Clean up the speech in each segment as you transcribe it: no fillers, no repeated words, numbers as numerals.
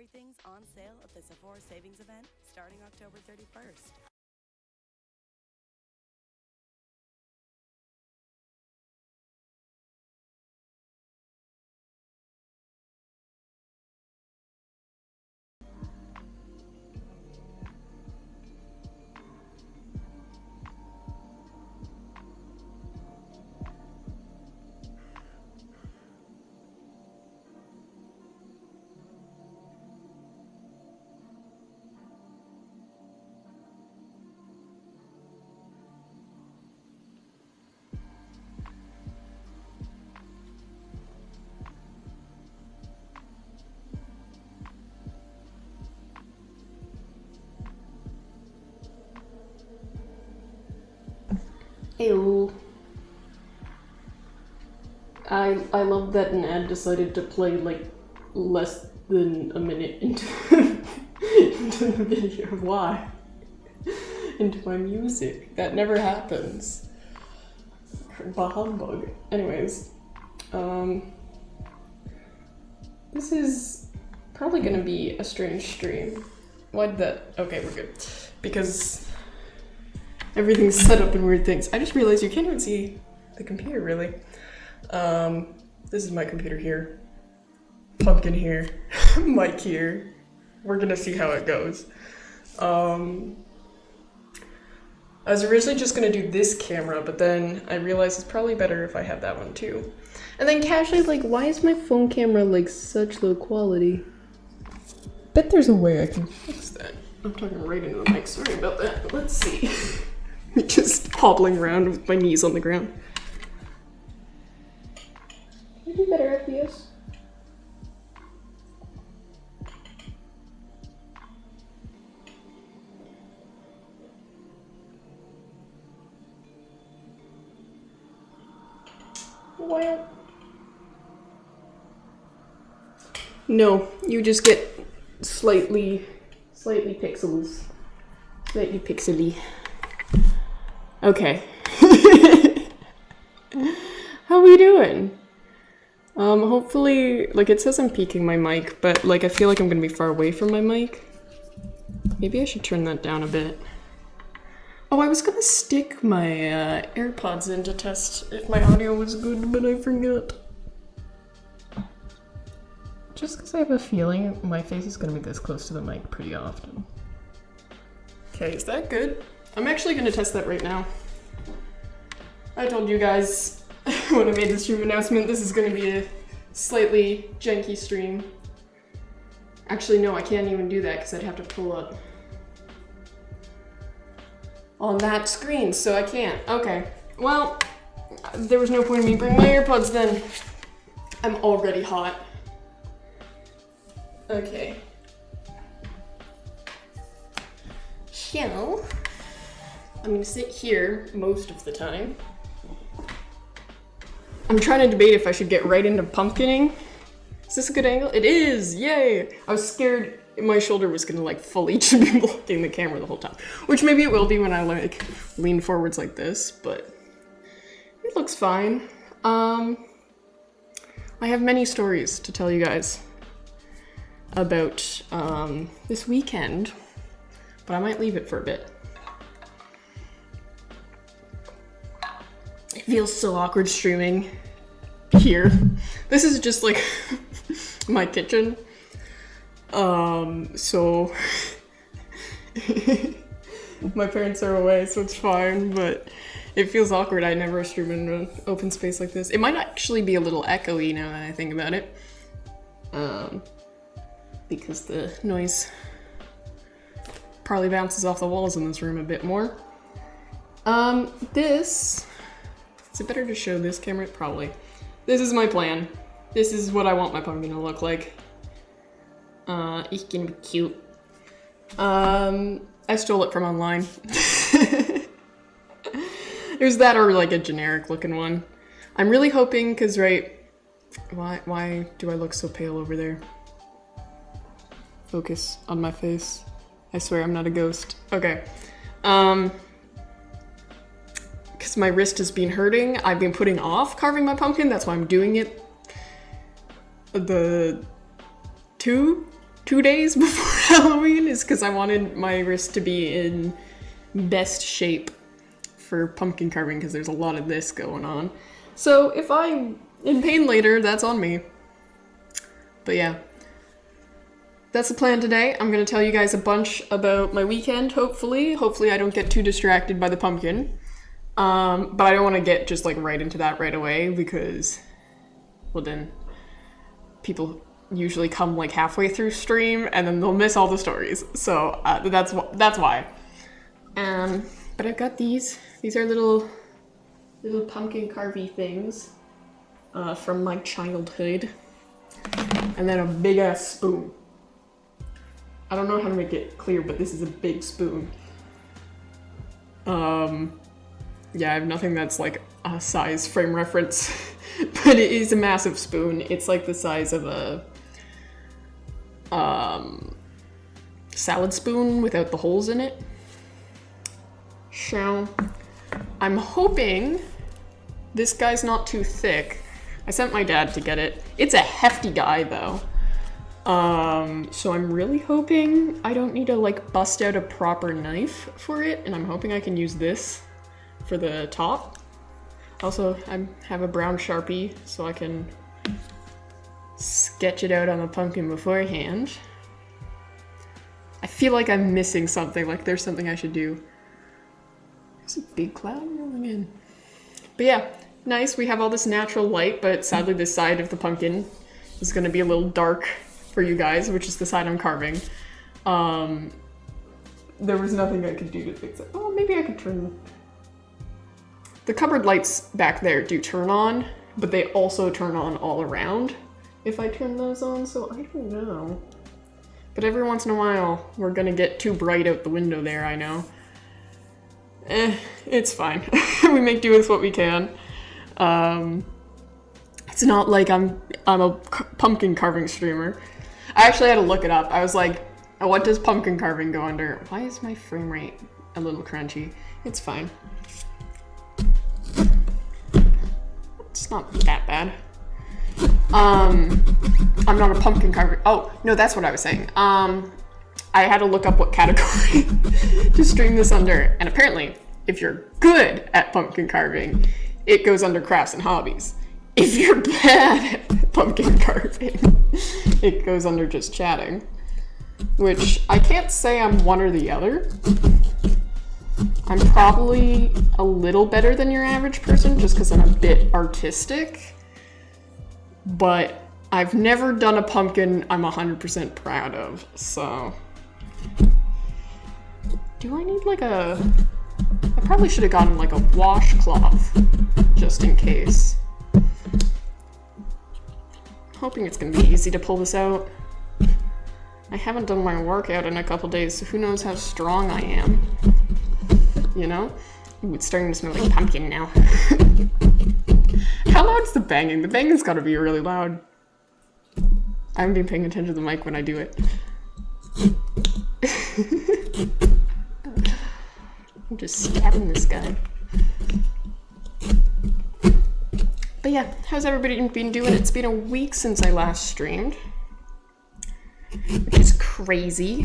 Everything's on sale at the Sephora Savings Event starting October 31st. Ew. I love that an ad decided to play like less than a minute into, into the video. Why? Into my music. That never happens. Bah humbug. Anyways, this is probably gonna be a strange stream. Why'd that? Okay, we're good. Because everything's set up in weird things. I just realized you can't even see the computer, really. This is my computer here. Pumpkin here. Mic here. We're gonna see how it goes. I was originally just gonna do this camera, but then I realized it's probably better if I have that one too. And then casually, like, why is my phone camera like such low quality? Bet there's a way I can fix that. I'm talking right into the mic, sorry about that. Let's see. Just hobbling around with my knees on the ground. Maybe better FPS. Well, no, you just get slightly pixels. Slightly pixely. Okay. How we doing? Hopefully, like, it says I'm peaking my mic, but like I feel like I'm gonna be far away from my mic. Maybe I should turn that down a bit. Oh, I was gonna stick my AirPods in to test if my audio was good, but I forgot. Just because I have a feeling my face is gonna be this close to the mic pretty often. Okay, is that good? I'm actually gonna test that right now. I told you guys when I made the stream announcement, this is gonna be a slightly janky stream. Actually, no, I can't even do that because I'd have to pull up on that screen, so I can't. Okay, well, there was no point in me bringing my AirPods then. I'm already hot. Okay. So, I'm gonna sit here most of the time. I'm trying to debate if I should get right into pumpkining. Is this a good angle? It is! Yay! I was scared my shoulder was gonna like fully be blocking the camera the whole time. Which maybe it will be when I like lean forwards like this, but it looks fine. I have many stories to tell you guys about this weekend, but I might leave it for a bit. It feels so awkward streaming here. This is just like my kitchen. So my parents are away, so it's fine, but it feels awkward. I never stream in an open space like this. It might actually be a little echoey now that I think about it. Because the noise probably bounces off the walls in this room a bit more. Is it better to show this camera? Probably. This is my plan. This is what I want my pumpkin to look like. It's gonna be cute. I stole it from online. There's that or like a generic looking one. I'm really hoping, cause right, why do I look so pale over there? Focus on my face. I swear I'm not a ghost. Okay. Because my wrist has been hurting. I've been putting off carving my pumpkin. That's why I'm doing it. The 2 2 days before Halloween is because I wanted my wrist to be in best shape for pumpkin carving because there's a lot of this going on. So if I'm in pain later, that's on me. But yeah, that's the plan today. I'm gonna tell you guys a bunch about my weekend, hopefully. Hopefully I don't get too distracted by the pumpkin. But I don't want to get just like right into that right away because, well, then people usually come like halfway through stream and then they'll miss all the stories. So that's why. But I've got these. These are little pumpkin carvy things from my childhood. And then a big ass spoon. I don't know how to make it clear, but this is a big spoon. Yeah, I have nothing that's like a size frame reference, but it is a massive spoon. It's like the size of a salad spoon without the holes in it. So I'm hoping this guy's not too thick. I sent my dad to get it. It's a hefty guy though. So I'm really hoping I don't need to like bust out a proper knife for it, and I'm hoping I can use this for the top. Also, I have a brown Sharpie so I can sketch it out on the pumpkin beforehand. I feel like I'm missing something, like there's something I should do. There's a big cloud rolling in. But yeah, nice. We have all this natural light, but sadly this side of the pumpkin is going to be a little dark for you guys, which is the side I'm carving. There was nothing I could do to fix it. Oh, maybe I could turn... The cupboard lights back there do turn on, but they also turn on all around if I turn those on, so I don't know. But every once in a while, we're gonna get too bright out the window there, I know. It's fine. We make do with what we can. It's not like I'm a pumpkin carving streamer. I actually had to look it up. I was like, what does pumpkin carving go under? Why is my frame rate a little crunchy? It's fine. It's not that bad. I'm not a pumpkin carver. Oh, no, that's what I was saying. I had to look up what category to stream this under. And apparently, if you're good at pumpkin carving, it goes under crafts and hobbies. If you're bad at pumpkin carving, it goes under just chatting. Which I can't say I'm one or the other. I'm probably a little better than your average person just because I'm a bit artistic. But I've never done a pumpkin I'm 100% proud of, so... Do I need like a... I probably should have gotten like a washcloth, just in case. Hoping it's gonna be easy to pull this out. I haven't done my workout in a couple days, so who knows how strong I am. You know? Ooh, it's starting to smell like pumpkin now. How loud's the banging? The banging's gotta be really loud. I haven't been paying attention to the mic when I do it. I'm just stabbing this guy. But yeah, how's everybody been doing? It's been a week since I last streamed, which is crazy.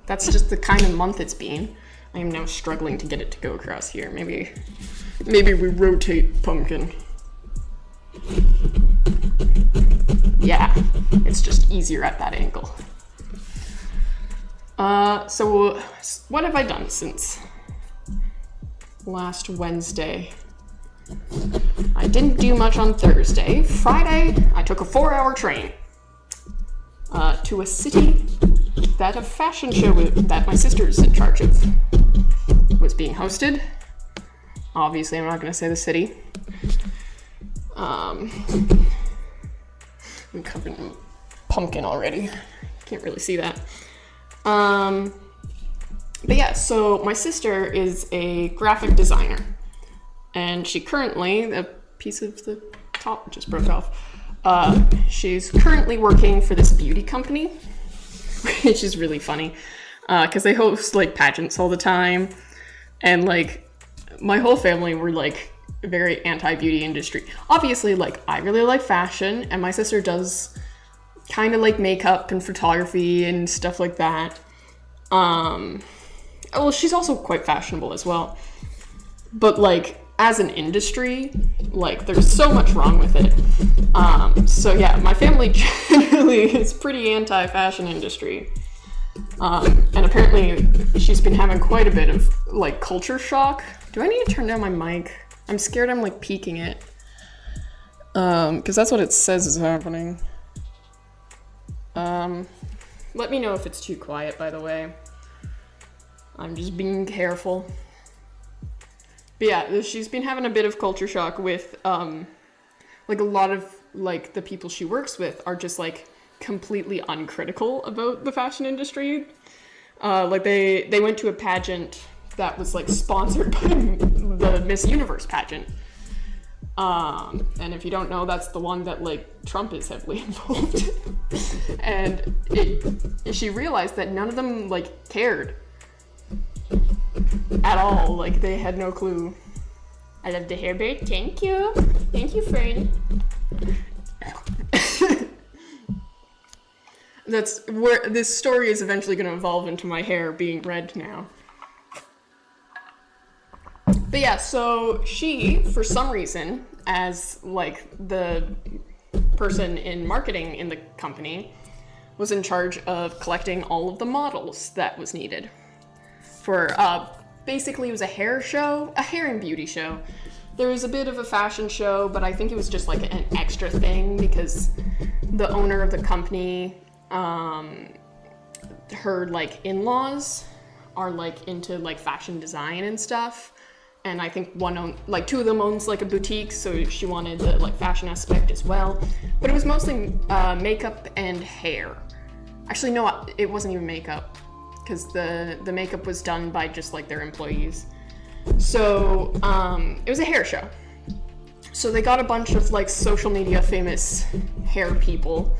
That's just the kind of month it's been. I am now struggling to get it to go across here. Maybe we rotate pumpkin. Yeah, it's just easier at that angle. So what have I done since last Wednesday? I didn't do much on Thursday. Friday, I took a 4-hour train to a city that a fashion show that my sister's in charge of was being hosted. Obviously, I'm not going to say the city. I'm covered in pumpkin already. Can't really see that. But yeah, so my sister is a graphic designer. And she currently, a piece of the top just broke off. She's currently working for this beauty company, which is really funny. Because they host like pageants all the time. And like my whole family were like very anti-beauty industry. Obviously, like I really like fashion and my sister does kind of like makeup and photography and stuff like that. Well, she's also quite fashionable as well. But like, as an industry, like, there's so much wrong with it. So yeah, my family generally is pretty anti-fashion industry. And apparently she's been having quite a bit of like culture shock. Do I need to turn down my mic? I'm scared I'm like peaking it. Because that's what it says is happening. Let me know if it's too quiet, by the way. I'm just being careful. But yeah, she's been having a bit of culture shock with, like, a lot of, like, the people she works with are just, like, completely uncritical about the fashion industry. Like, they went to a pageant that was, like, sponsored by the Miss Universe pageant. And if you don't know, that's the one that, like, Trump is heavily involved in. And she realized that none of them, like, cared at all. Like, they had no clue. I love the hair braid. Thank you. Thank you, Fern. That's where this story is eventually going to evolve into my hair being red now. But yeah, so she, for some reason, as like the person in marketing in the company, was in charge of collecting all of the models that was needed for, basically it was a hair show, a hair and beauty show. There was a bit of a fashion show, but I think it was just like an extra thing because the owner of the company, her like in-laws are like into like fashion design and stuff. And I think two of them owns like a boutique, so she wanted the like fashion aspect as well. But it was mostly makeup and hair. Actually, no, it wasn't even makeup, because the makeup was done by just like their employees. So it was a hair show. So they got a bunch of like social media famous hair people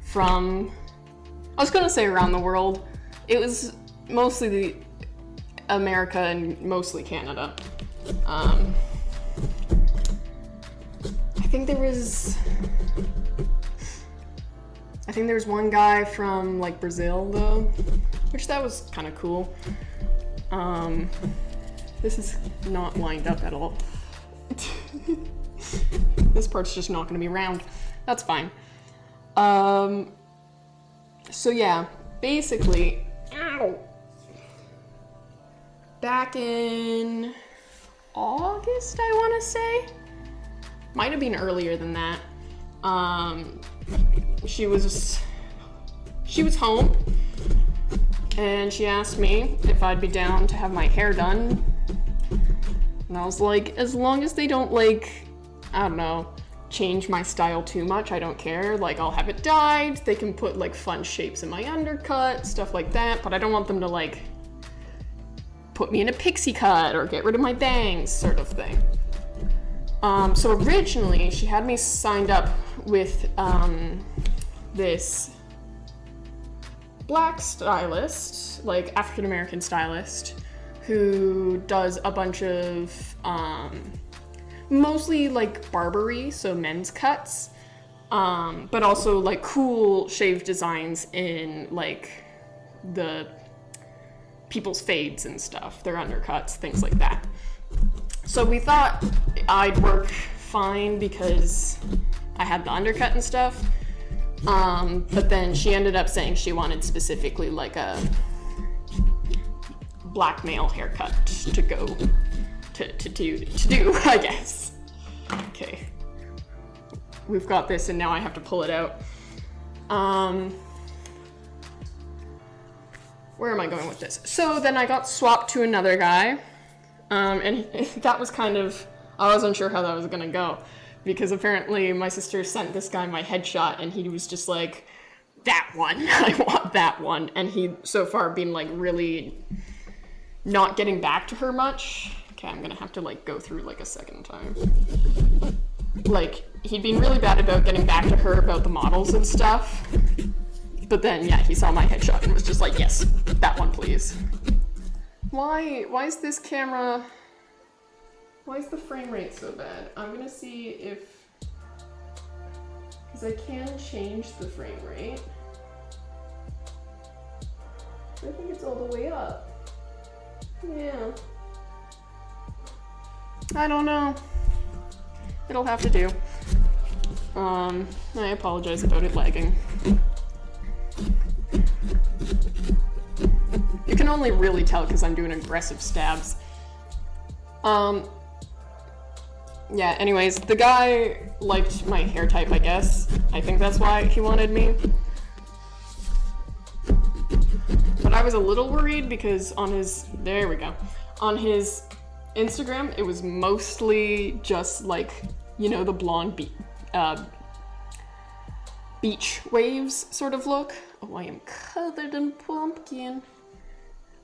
from, I was gonna say around the world. It was mostly America and mostly Canada. I think there was one guy from like Brazil though, which that was kind of cool. This is not lined up at all. This part's just not going to be round. That's fine. So yeah, basically, back in August, I want to say, might have been earlier than that. She was home, and she asked me if I'd be down to have my hair done. And I was like, as long as they don't like, I don't know, change my style too much, I don't care. Like, I'll have it dyed. They can put like fun shapes in my undercut, stuff like that. But I don't want them to like put me in a pixie cut or get rid of my bangs, sort of thing. So originally she had me signed up with this black stylist, like African American stylist, who does a bunch of mostly like Barbary, so men's cuts, but also like cool shaved designs in like the people's fades and stuff, their undercuts, things like that. So we thought I'd work fine because I had the undercut and stuff, but then she ended up saying she wanted specifically like a black male haircut to go to do, I guess. Okay, we've got this and now I have to pull it out. Where am I going with this? So then I got swapped to another guy, and that was kind of, I wasn't sure how that was gonna go, because apparently my sister sent this guy my headshot and he was just like, that one, I want that one. And he'd so far been like really not getting back to her much. Okay, I'm gonna have to like go through like a second time. Like, he'd been really bad about getting back to her about the models and stuff. But then, yeah, he saw my headshot and was just like, yes, that one, please. Why is this camera, why is the frame rate so bad? I'm gonna see if Because I can change the frame rate. I think it's all the way up. Yeah. I don't know. It'll have to do. I apologize about it lagging. You can only really tell because I'm doing aggressive stabs. Yeah, anyways, the guy liked my hair type, I guess. I think that's why he wanted me. But I was a little worried because on his, there we go, on his Instagram, it was mostly just like, you know, the blonde beach waves sort of look. Oh, I am covered in pumpkin.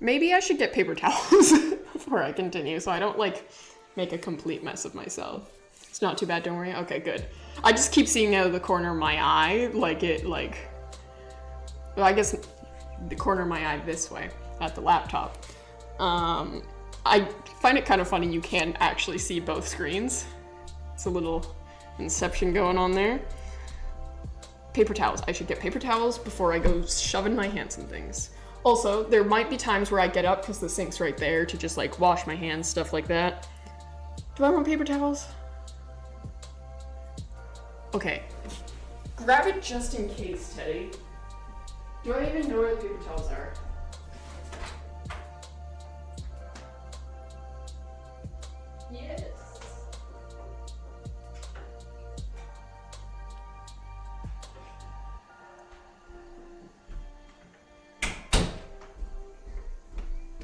Maybe I should get paper towels before I continue so I don't like make a complete mess of myself. It's not too bad, don't worry. Okay, good. I just keep seeing out of the corner of my eye, well, I guess the corner of my eye this way at the laptop. I find it kind of funny you can actually see both screens. It's a little inception going on there. Paper towels. I should get paper towels before I go shoving my hands in things. Also, there might be times where I get up because the sink's right there to just like wash my hands, stuff like that. Do I want paper towels? Okay. Grab it just in case, Teddy. Do I even know where the paper towels are? Yes.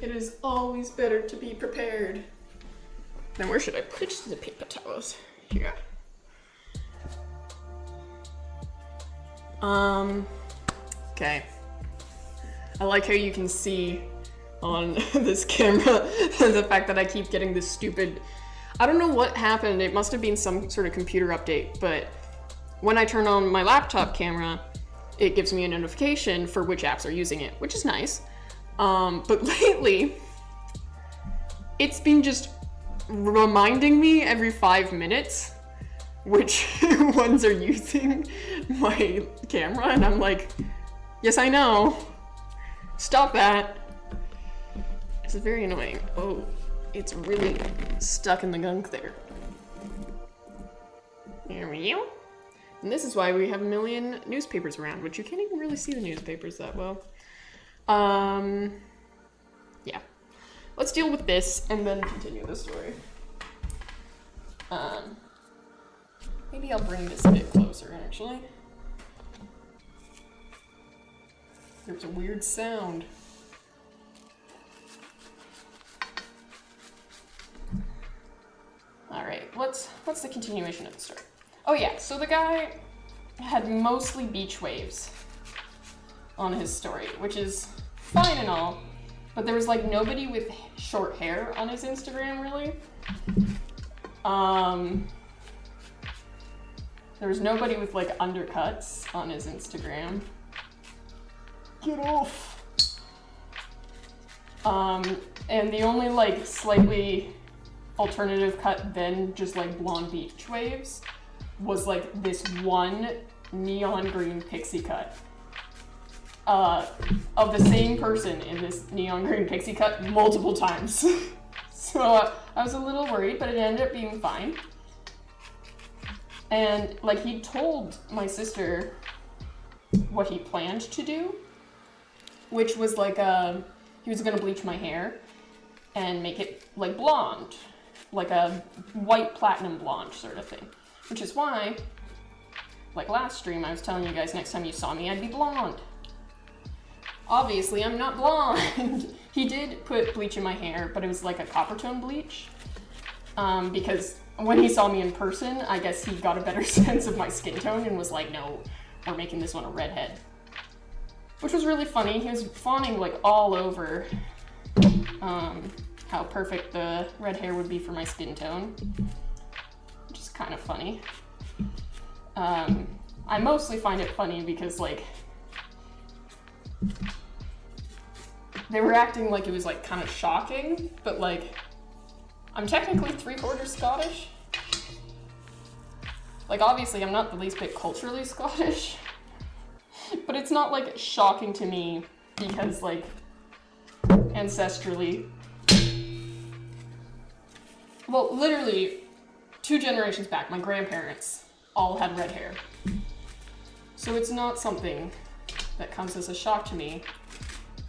It is always better to be prepared. Then where should I put the paper towels? Here. Okay. I like how you can see on this camera the fact that I keep getting this stupid, I don't know what happened, it must have been some sort of computer update, but when I turn on my laptop camera, it gives me a notification for which apps are using it, which is nice. But lately, it's been just reminding me every 5 minutes which ones are using my camera, and I'm like, yes, I know. Stop that. It's very annoying. Oh, it's really stuck in the gunk there. There we go. And this is why we have a million newspapers around, which you can't even really see the newspapers that well. Yeah. Let's deal with this and then continue the story. Maybe I'll bring this a bit closer, actually. There's a weird sound. Alright, what's the continuation of the story? Oh yeah, so the guy had mostly beach waves on his story, which is fine and all, but there was like nobody with short hair on his Instagram, really. There was nobody with like undercuts on his Instagram. Get off! And the only like slightly alternative cut than just like blonde beach waves was like this one neon green pixie cut. Of the same person in this neon green pixie cut multiple times. So I was a little worried, but it ended up being fine. And like he told my sister what he planned to do, which was like he was gonna bleach my hair and make it like blonde, like a white platinum blonde sort of thing. Which is why, like last stream, I was telling you guys next time you saw me, I'd be blonde. Obviously, I'm not blonde. He did put bleach in my hair, but it was like a copper tone bleach. Because when he saw me in person, I guess he got a better sense of my skin tone and was like, no, we're making this one a redhead. Which was really funny. He was fawning like all over how perfect the red hair would be for my skin tone. Which is kind of funny. I mostly find it funny because like they were acting like it was like kind of shocking, but like I'm technically 3/4 Scottish. Like, obviously, I'm not the least bit culturally Scottish, but it's not, like, shocking to me because, like, ancestrally, well, literally, 2 generations back, my grandparents all had red hair. So it's not something that comes as a shock to me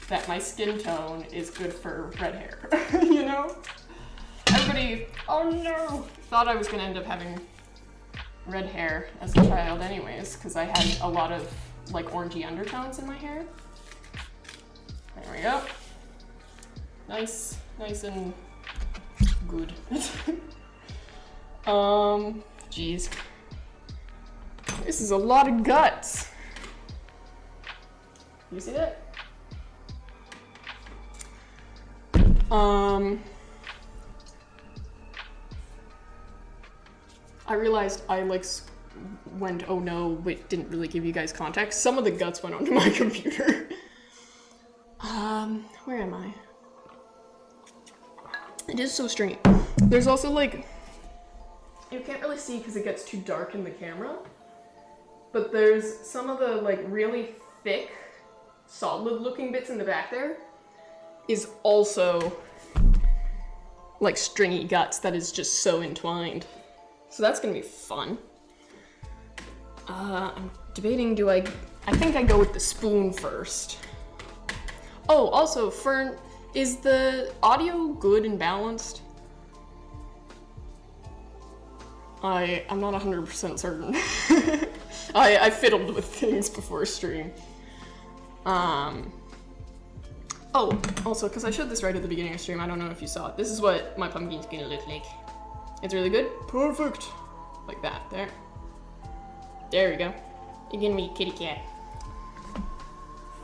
that my skin tone is good for red hair, you know? Everybody, oh no, thought I was gonna end up having red hair as a child anyways, because I had a lot of like orangey undertones in my hair. There we go. Nice and good. Jeez. This is a lot of guts. You see that? I realized I went, oh no, but didn't really give you guys context. Some of the guts went onto my computer. Where am I? It is so stringy. There's also like, you can't really see because it gets too dark in the camera, but there's some of the like really thick, solid looking bits in the back there is also like stringy guts that is just so entwined. So that's gonna be fun. I'm debating, I think I go with the spoon first. Oh, also, Fern, is the audio good and balanced? I'm not 100% certain. I fiddled with things before stream. Oh, also, because I showed this right at the beginning of stream, I don't know if you saw it. This is what my pumpkin's gonna look like. It's really good. Perfect. Like that, there. There we go. You're gonna be a kitty cat.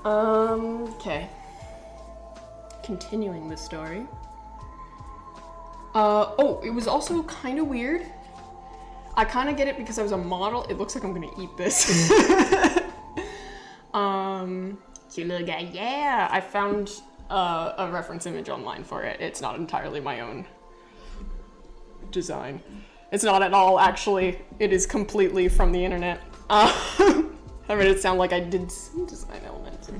Okay. Continuing the story. Oh, it was also kind of weird. I kind of get it because I was a model. It looks like I'm gonna eat this. Cute little guy. Yeah, I found a reference image online for it. It's not entirely my own design. It's not at all, actually. It is completely from the internet. I made it sound like I did some design elements.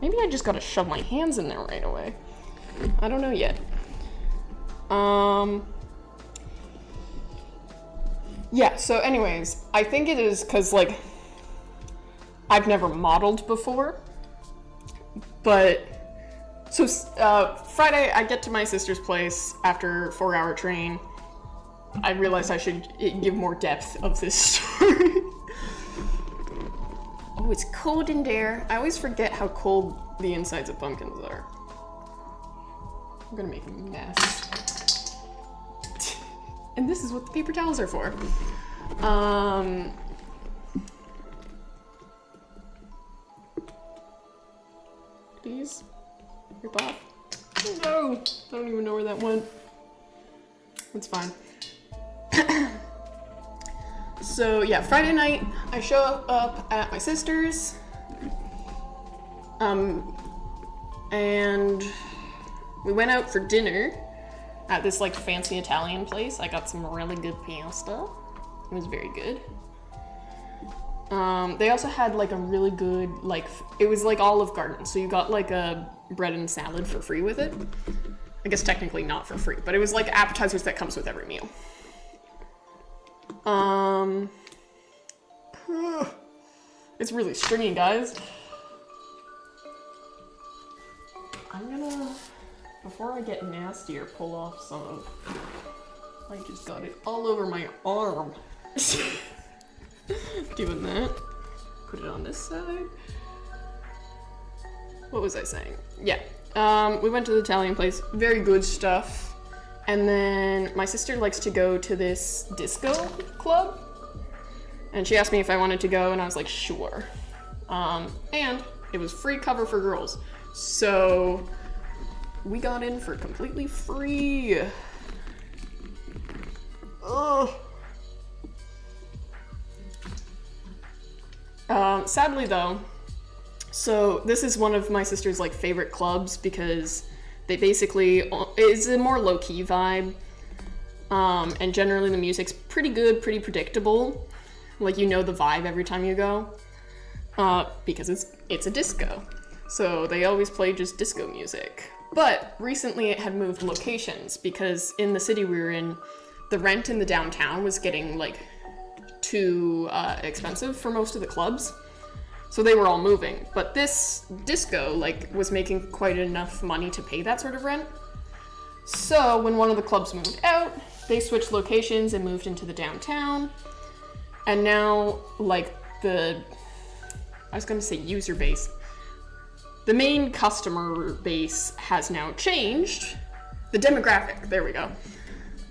Maybe I just gotta shove my hands in there right away. I don't know yet. Yeah, so anyways, I think it is because, like, I've never modeled before, but, so, Friday, I get to my sister's place after a 4-hour train. I realized I should give more depth of this story. Oh, it's cold in there. I always forget how cold the insides of pumpkins are. I'm gonna make a mess. And this is what the paper towels are for. Please, rip off. No, I don't even know where that went. It's fine. So yeah, Friday night, I show up at my sister's, and we went out for dinner at this like fancy Italian place. I got some really good pasta. It was very good. They also had like a really good, like, it was like Olive Garden, so you got like a bread and salad for free with it. I guess technically not for free, but it was like appetizers that comes with every meal. It's really stringy, guys. I'm gonna, before I get nastier, pull off some of, I just got it all over my arm. Doing that. Put it on this side. What was I saying? Yeah. We went to the Italian place. Very good stuff. And then my sister likes to go to this disco club. And she asked me if I wanted to go, and I was like, sure. And it was free cover for girls. So we got in for completely free. Ugh. Sadly though, so this is one of my sister's like favorite clubs because they basically, it's a more low-key vibe. And generally the music's pretty good, pretty predictable. Like, you know the vibe every time you go, because it's a disco. So they always play just disco music. But recently it had moved locations because in the city we were in, the rent in the downtown was getting like too expensive for most of the clubs. So they were all moving. But this disco like was making quite enough money to pay that sort of rent. So when one of the clubs moved out, they switched locations and moved into the downtown. And now like I was gonna say user base. The main customer base has now changed. The demographic, there we go.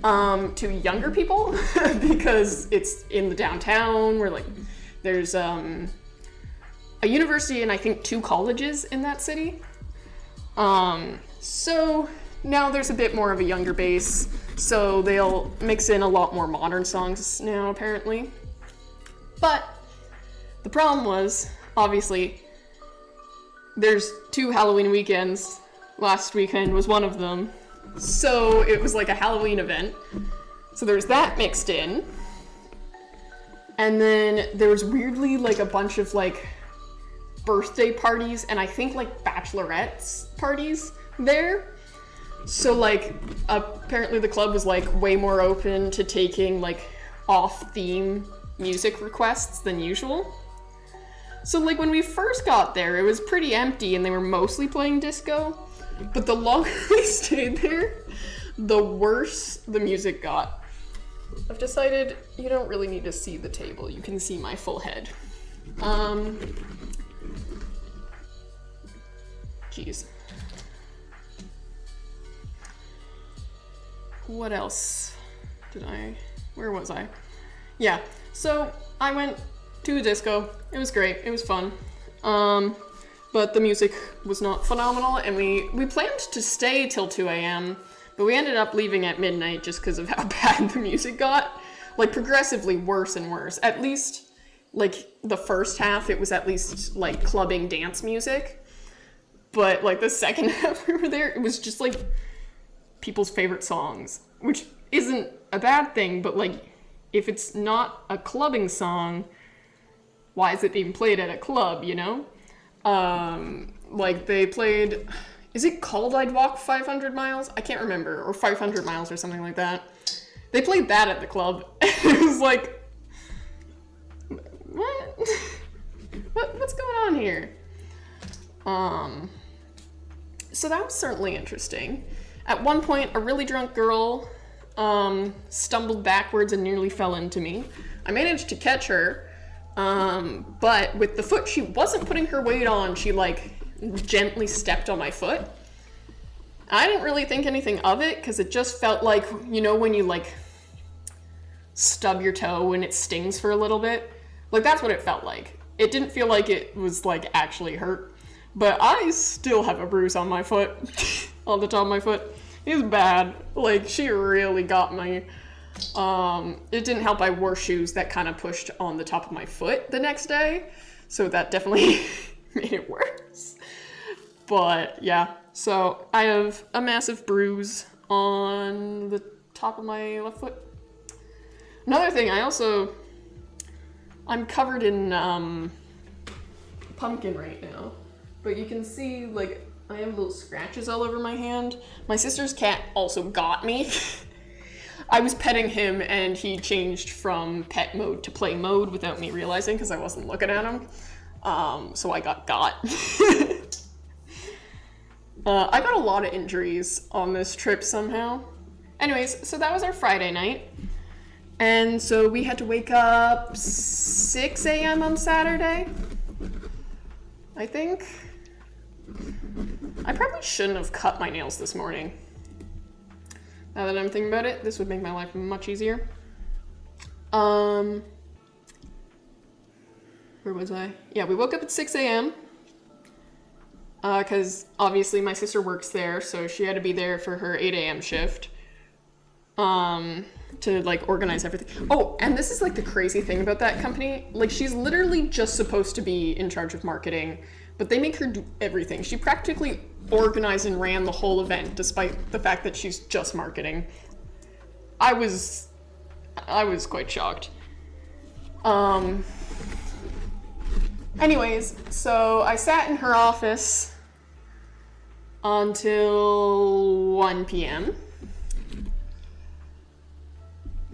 To younger people because it's in the downtown where like there's a university and I think 2 colleges in that city. So now there's a bit more of a younger base, so they'll mix in a lot more modern songs now apparently. But the problem was, obviously, there's 2 Halloween weekends. Last weekend was one of them. So it was like a Halloween event. So there's that mixed in. And then there was weirdly like a bunch of like birthday parties and I think like bachelorettes parties there. So like apparently the club was like way more open to taking like off-theme music requests than usual. So like when we first got there, it was pretty empty and they were mostly playing disco. But the longer we stayed there, the worse the music got. I've decided you don't really need to see the table. You can see my full head. Jeez. What else where was I? Yeah, so I went to a disco. It was great. It was fun. But the music was not phenomenal, and we planned to stay till 2 a.m., but we ended up leaving at midnight just because of how bad the music got. Like, progressively worse and worse. At least, like, the first half, it was at least, like, clubbing dance music. But, like, the second half we were there, it was just, like, people's favorite songs, which isn't a bad thing, but, like, if it's not a clubbing song, why is it being played at a club, you know? Like they played, is it called I'd Walk 500 Miles? I can't remember, or 500 Miles or something like that. They played that at the club. It was like, what? What's going on here? So that was certainly interesting. At one point, a really drunk girl stumbled backwards and nearly fell into me. I managed to catch her. But with the foot she wasn't putting her weight on, she like gently stepped on my foot. I didn't really think anything of it because it just felt like, you know, when you like stub your toe and it stings for a little bit, like that's what it felt like. It didn't feel like it was like actually hurt, but I still have a bruise on my foot, on the top of my foot. It's bad. Like she really got me. It didn't help I wore shoes that kind of pushed on the top of my foot the next day, so that definitely made it worse. But yeah, so I have a massive bruise on the top of my left foot. Another thing, I'm covered in pumpkin right now, but you can see like I have little scratches all over my hand. My sister's cat also got me. I was petting him and he changed from pet mode to play mode without me realizing because I wasn't looking at him. So I got. I got a lot of injuries on this trip somehow. Anyways, so that was our Friday night. And so we had to wake up 6 a.m. on Saturday, I think. I probably shouldn't have cut my nails this morning. Now that I'm thinking about it, this would make my life much easier. Where was I? Yeah, we woke up at 6 a.m. Because obviously my sister works there, so she had to be there for her 8 a.m. shift. To like organize everything. Oh, and this is like the crazy thing about that company. Like she's literally just supposed to be in charge of marketing, but they make her do everything. She practically organized and ran the whole event despite the fact that she's just marketing. I was quite shocked. Anyways, so I sat in her office until 1 p.m.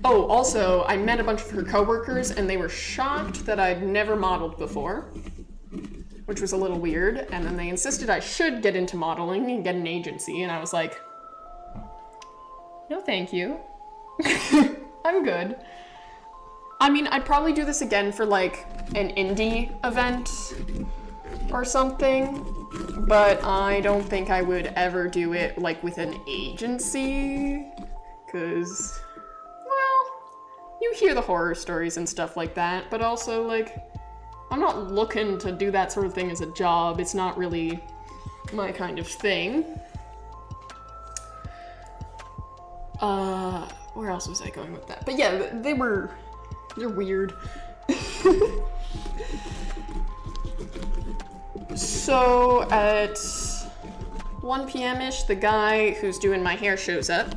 Oh, also, I met a bunch of her coworkers and they were shocked that I'd never modeled before, which was a little weird. And then they insisted I should get into modeling and get an agency. And I was like, no, thank you. I'm good. I mean, I'd probably do this again for like an indie event or something, but I don't think I would ever do it like with an agency, because, well, you hear the horror stories and stuff like that, but also like, I'm not looking to do that sort of thing as a job. It's not really my kind of thing. Where else was I going with that? But yeah, they're weird. So at 1 p.m.-ish, the guy who's doing my hair shows up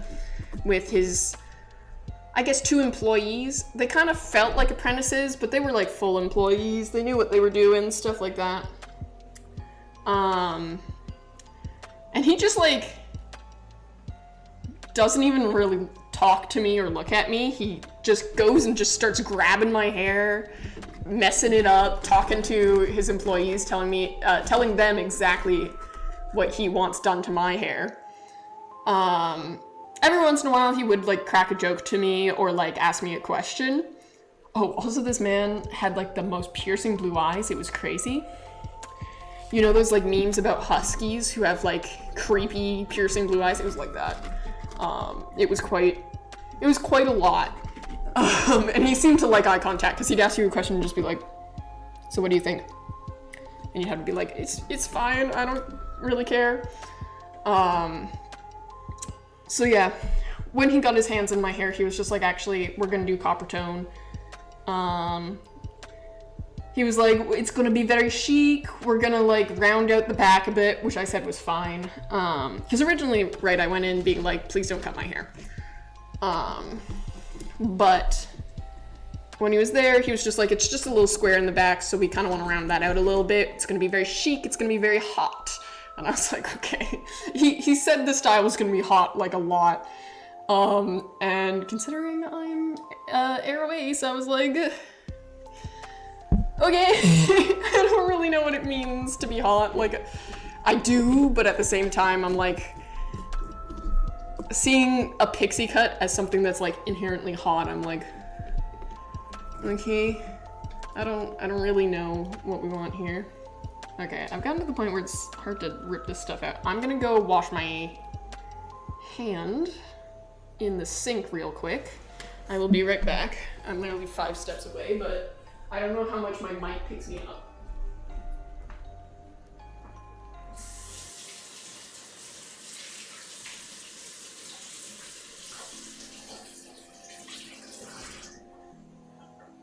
with his, I guess, 2 employees. They kind of felt like apprentices, but they were like full employees. They knew what they were doing, stuff like that. And he just like doesn't even really talk to me or look at me. He just goes and just starts grabbing my hair, messing it up, talking to his employees, telling them exactly what he wants done to my hair. Every once in a while he would like crack a joke to me or like ask me a question. Oh, also this man had like the most piercing blue eyes. It was crazy. You know those like memes about huskies who have like creepy piercing blue eyes? It was like that. It was quite a lot. And he seemed to like eye contact, because he'd ask you a question and just be like, so what do you think? And you had to be like, it's fine, I don't really care. So yeah, when he got his hands in my hair, he was just like, actually, we're gonna do copper tone. He was like, it's gonna be very chic, we're gonna like round out the back a bit, which I said was fine. Because originally, right, I went in being like, please don't cut my hair. But when he was there, he was just like, it's just a little square in the back, so we kind of want to round that out a little bit. It's gonna be very chic, it's gonna be very hot. And I was like, okay. He said the style was gonna be hot, like a lot. And considering I'm Aero Ace, I was like, okay, I don't really know what it means to be hot. Like, I do, but at the same time, I'm like, seeing a pixie cut as something that's like inherently hot, I'm like, okay, I don't really know what we want here. Okay, I've gotten to the point where it's hard to rip this stuff out. I'm gonna go wash my hand in the sink real quick. I will be right back. I'm literally 5 steps away, but I don't know how much my mic picks me up.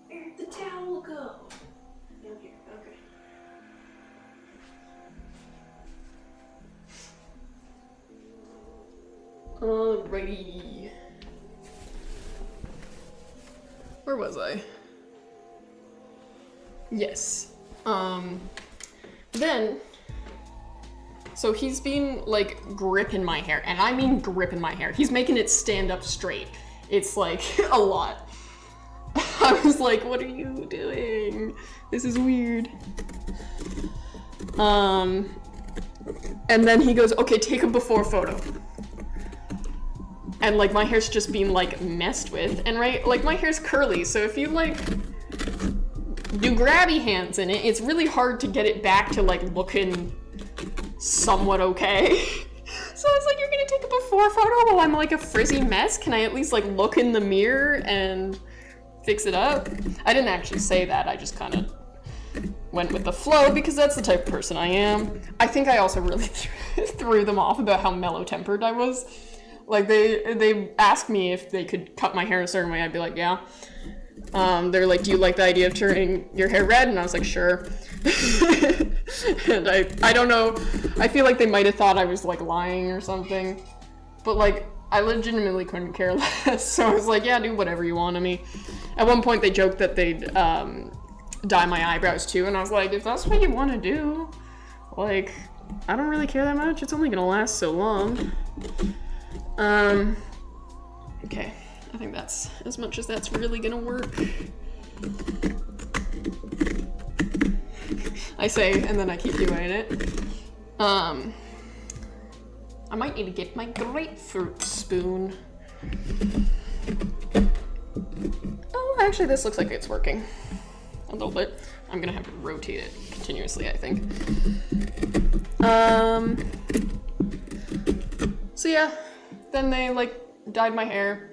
Where'd the towel go? Down here, okay. Alrighty. Where was I? Yes. Then, so he's been like gripping my hair, and I mean gripping my hair. He's making it stand up straight. It's like a lot. I was like, what are you doing? This is weird. And then he goes, okay, take a before photo. And like my hair's just being like messed with, and right, like my hair's curly, so if you like do grabby hands in it, it's really hard to get it back to like looking somewhat okay. So I was like, you're gonna take a before photo while I'm like a frizzy mess? Can I at least like look in the mirror and fix it up? I didn't actually say that, I just kind of went with the flow because that's the type of person I am. I think I also really threw them off about how mellow-tempered I was. Like they asked me if they could cut my hair a certain way, I'd be like, yeah. They're like, do you like the idea of turning your hair red? And I was like, sure. And I don't know, I feel like they might have thought I was like lying or something. But like, I legitimately couldn't care less. So I was like, yeah, do whatever you want of me. At one point they joked that they'd dye my eyebrows too, and I was like, if that's what you want to do, like, I don't really care that much. It's only gonna last so long. Okay, I think that's as much as that's really gonna work. I say, and then I keep doing it. I might need to get my grapefruit spoon. Oh, actually, this looks like it's working a little bit. I'm gonna have to rotate it continuously, I think. So yeah, then they like dyed my hair,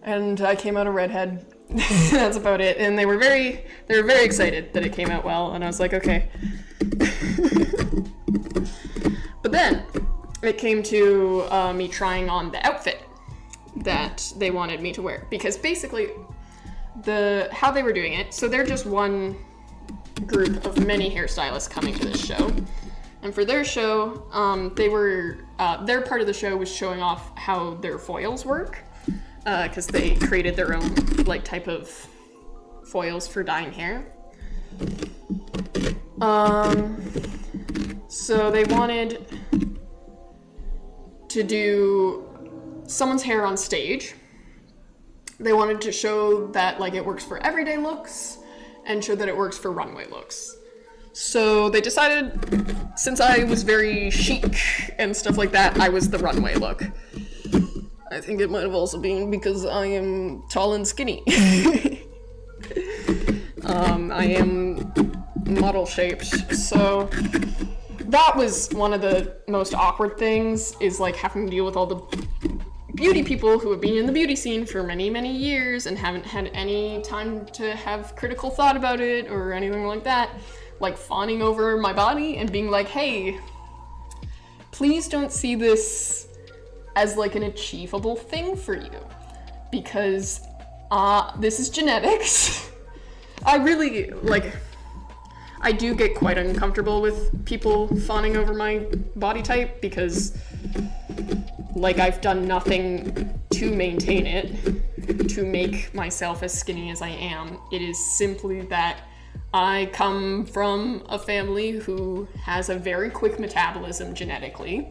and I came out a redhead. That's about it. And they were very excited that it came out well, and I was like, okay. But then it came to me trying on the outfit that they wanted me to wear, because basically how they were doing it, so they're just one group of many hairstylists coming to this show, and for their show, their part of the show was showing off how their foils work, because they created their own like type of foils for dyeing hair. So they wanted to do someone's hair on stage. They wanted to show that like it works for everyday looks and show that it works for runway looks. So they decided, since I was very chic and stuff like that, I was the runway look. I think it might have also been because I am tall and skinny. I am model shaped, so that was one of the most awkward things, is like having to deal with all the beauty people who have been in the beauty scene for many, many years and haven't had any time to have critical thought about it or anything like that, like fawning over my body and being like, hey, please don't see this as like an achievable thing for you, because this is genetics. I really, like, I do get quite uncomfortable with people fawning over my body type, because like I've done nothing to maintain it, to make myself as skinny as I am. It is simply that I come from a family who has a very quick metabolism genetically.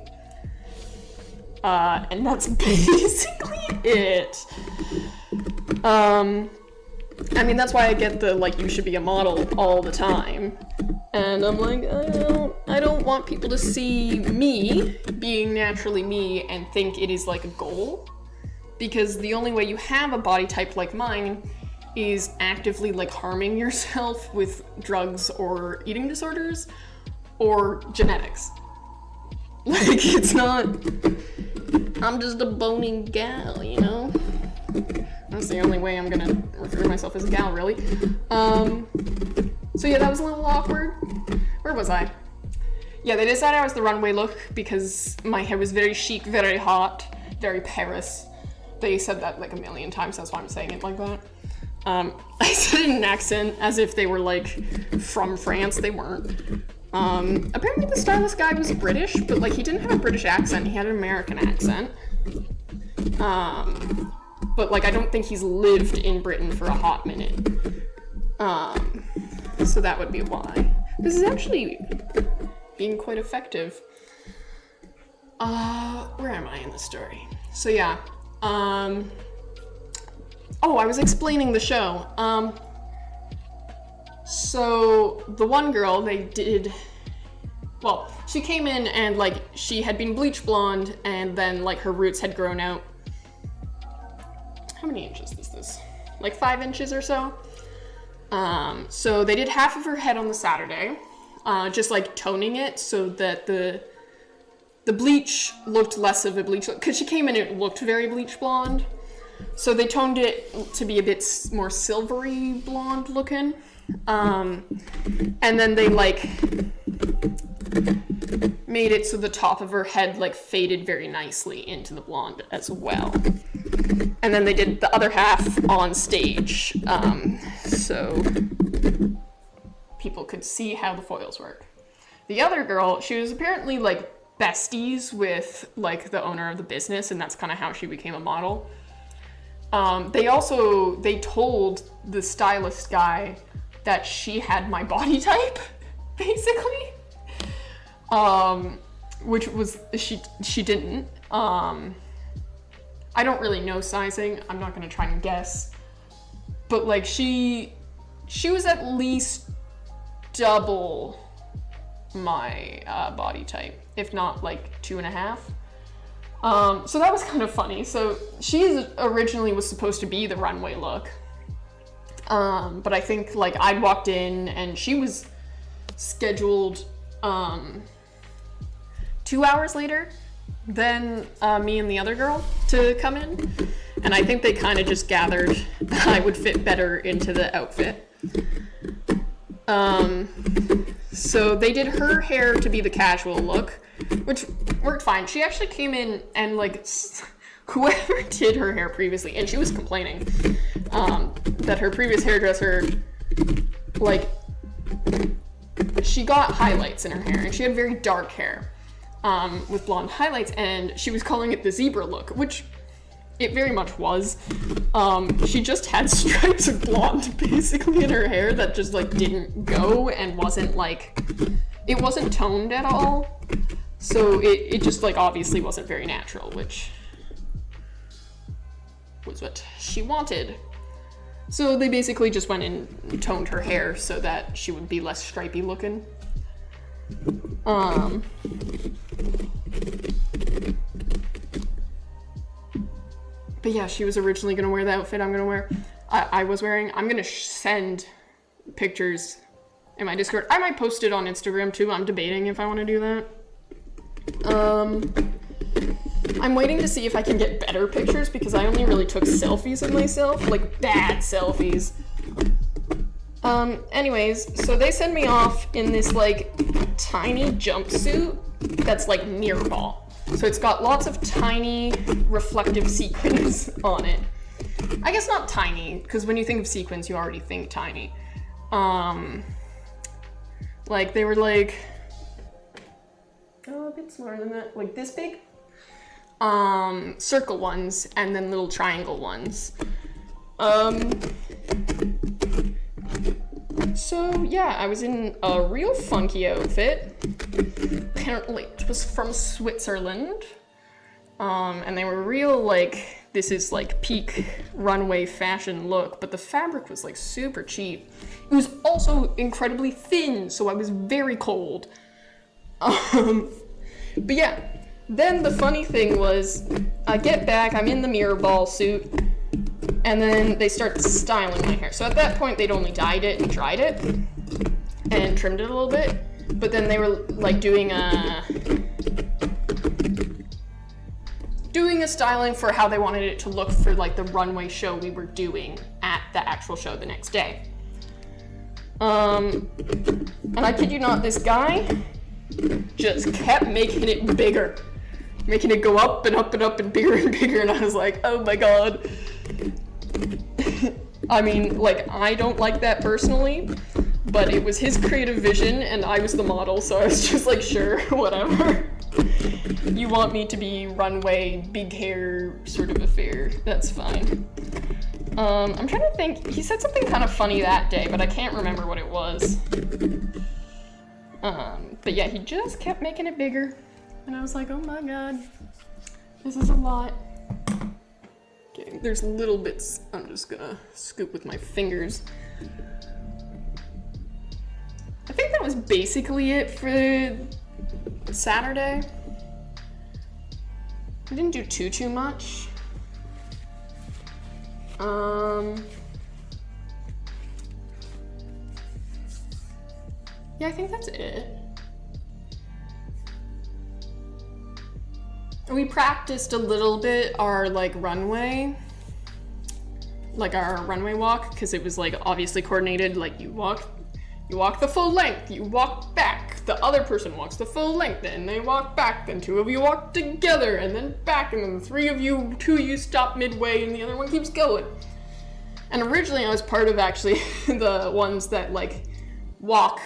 And that's basically it. I mean, that's why I get the, like, you should be a model all the time. And I'm like, I don't want people to see me being naturally me and think it is like a goal. Because the only way you have a body type like mine is actively like harming yourself with drugs or eating disorders or genetics. Like, it's not, I'm just a bony gal, you know? That's the only way I'm gonna refer to myself as a gal, really. So yeah, that was a little awkward. Where was I? Yeah, they decided I was the runway look because my hair was very chic, very hot, very Paris. They said that like a million times, that's why I'm saying it like that. I said it in an accent as if they were like from France. They weren't. Apparently the stylist guy was British, but like he didn't have a British accent, he had an American accent. But like I don't think he's lived in Britain for a hot minute. So that would be why. This is actually being quite effective. Where am I in the story? So yeah, oh, I was explaining the show. So the one girl, she came in and like she had been bleach blonde and then like her roots had grown out. How many inches is this? Like 5 inches or so. So they did half of her head on the Saturday, just like toning it so that the bleach looked less of a bleach, because she came in, it looked very bleach blonde. So they toned it to be a bit more silvery blonde looking. And then they like made it so the top of her head like faded very nicely into the blonde as well. And then they did the other half on stage, so people could see how the foils work. The other girl, she was apparently like besties with like the owner of the business, and that's kind of how she became a model. They told the stylist guy that she had my body type, basically. Which was, she didn't. I don't really know sizing. I'm not gonna try and guess. But like she was at least double my body type, if not like 2.5. So that was kind of funny. So she originally was supposed to be the runway look. But I think like I'd walked in and she was scheduled 2 hours later than me and the other girl to come in. And I think they kind of just gathered that I would fit better into the outfit. So they did her hair to be the casual look, which worked fine. She actually came in and like whoever did her hair previously, and she was complaining that her previous hairdresser, like, she got highlights in her hair, and she had very dark hair with blonde highlights, and she was calling it the zebra look, which it very much was. She just had stripes of blonde basically in her hair that just like didn't go and wasn't like, it wasn't toned at all. So it just like obviously wasn't very natural, which was what she wanted. So they basically just went and toned her hair so that she would be less stripy looking. But yeah, she was originally gonna wear the outfit I was wearing. I'm gonna send pictures in my Discord. I might post it on Instagram too. I'm debating if I want to do that. I'm waiting to see if I can get better pictures because I only really took selfies of myself, like bad selfies. Anyways, so they send me off in this like tiny jumpsuit that's like mirror ball. So it's got lots of tiny reflective sequins on it. I guess not tiny, because when you think of sequins, you already think tiny. Like they were like, a bit smaller than that, like this big. Circle ones, and then little triangle ones. So yeah, I was in a real funky outfit. Apparently it was from Switzerland. And they were real like, this is like peak runway fashion look, but the fabric was like super cheap. It was also incredibly thin, so I was very cold. But yeah, then the funny thing was, I get back, I'm in the mirror ball suit, and then they start styling my hair. So at that point, they'd only dyed it and dried it, and trimmed it a little bit. But then they were like doing a styling for how they wanted it to look for like the runway show we were doing at the actual show the next day. And I kid you not, this guy just kept making it bigger. Making it go up and up and up and bigger, and I was like, oh my god. I mean, like, I don't like that personally, but it was his creative vision and I was the model, so I was just like, sure, whatever. You want me to be runway, big hair sort of affair, that's fine. I'm trying to think, he said something kind of funny that day, but I can't remember what it was. But yeah, he just kept making it bigger. And I was like, oh my god, this is a lot. Okay, there's little bits I'm just gonna scoop with my fingers. I think that was basically it for Saturday. I didn't do too much. Yeah, I think that's it. We practiced a little bit our like runway, like our runway walk, because it was like obviously coordinated. Like you walk the full length, you walk back, the other person walks the full length, then they walk back, then two of you walk together, and then back, and then two of you stop midway, and the other one keeps going. And originally I was part of actually the ones that like walk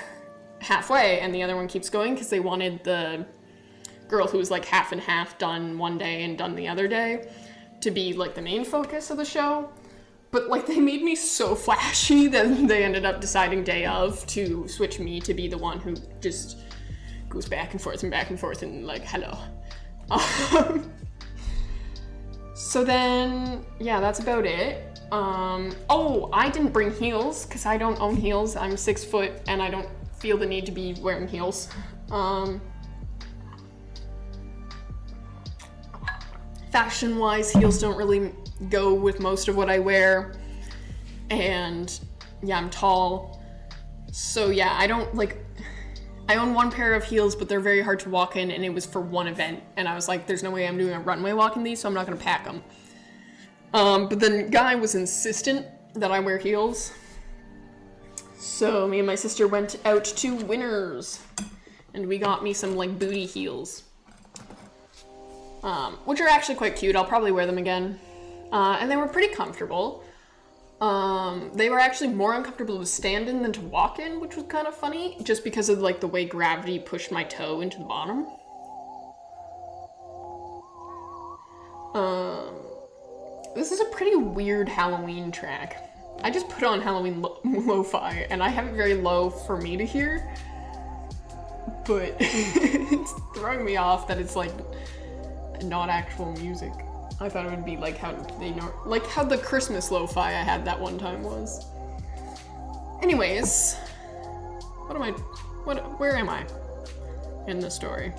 halfway, and the other one keeps going, because they wanted the girl who was like half and half, done one day and done the other day, to be like the main focus of the show. But like they made me so flashy that they ended up deciding day of to switch me to be the one who just goes back and forth and like, hello. So then, yeah, that's about it. Oh, I didn't bring heels because I don't own heels. I'm 6 foot and I don't feel the need to be wearing heels. Fashion-wise, heels don't really go with most of what I wear. And yeah, I'm tall. So yeah, I don't like, I own one pair of heels, but they're very hard to walk in, and it was for one event. And I was like, there's no way I'm doing a runway walk in these, so I'm not gonna pack them. But the guy was insistent that I wear heels. So me and my sister went out to Winners, and we got me some like booty heels. Which are actually quite cute. I'll probably wear them again. And they were pretty comfortable. They were actually more uncomfortable to stand in than to walk in, which was kind of funny, just because of like the way gravity pushed my toe into the bottom. This is a pretty weird Halloween track. I just put on Halloween lo-fi, and I have it very low for me to hear, but it's throwing me off that it's like not actual music. I thought it would be like how they know, like how the Christmas lo-fi I had that one time was. Anyways, where am I in the story?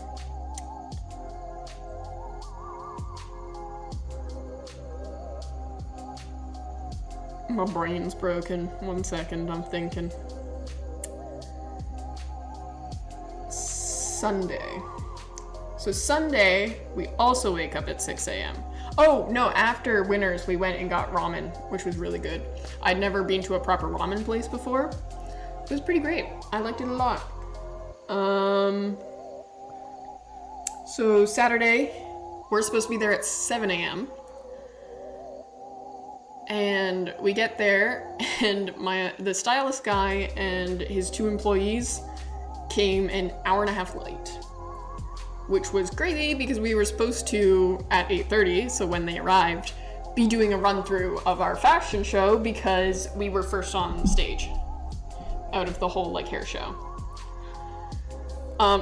My brain's broken. 1 second, I'm thinking. Sunday. So Sunday, we also wake up at 6 a.m. Oh, no, after Winners, we went and got ramen, which was really good. I'd never been to a proper ramen place before. It was pretty great. I liked it a lot. So Saturday, we're supposed to be there at 7 a.m. And we get there, and the stylist guy and his 2 employees came an hour and a half late, which was crazy because we were supposed to, at 8:30, so when they arrived, be doing a run-through of our fashion show because we were first on stage out of the whole like hair show.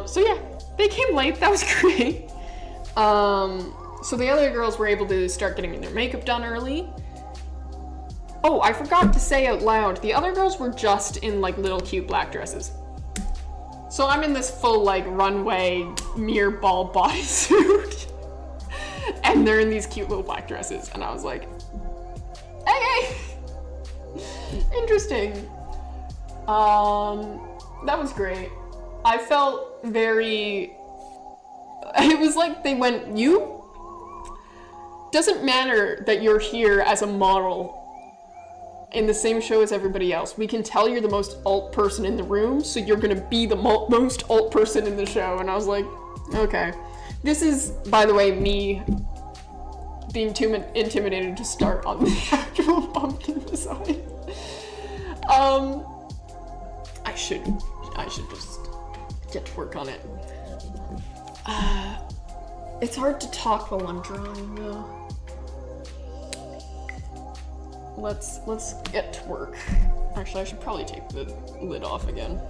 So yeah, they came late. That was great. So the other girls were able to start getting their makeup done early. Oh, I forgot to say out loud, the other girls were just in like little cute black dresses. So I'm in this full like runway mirror ball bodysuit and they're in these cute little black dresses. And I was like, hey, interesting. That was great. I felt very, it was like they went, doesn't matter that you're here as a model in the same show as everybody else. We can tell you're the most alt person in the room, so you're gonna be the most alt person in the show. And I was like, okay. This is, by the way, me being too intimidated to start on the actual pumpkin design. I should just get to work on it. It's hard to talk while I'm drawing though. Let's get to work. Actually, I should probably take the lid off again.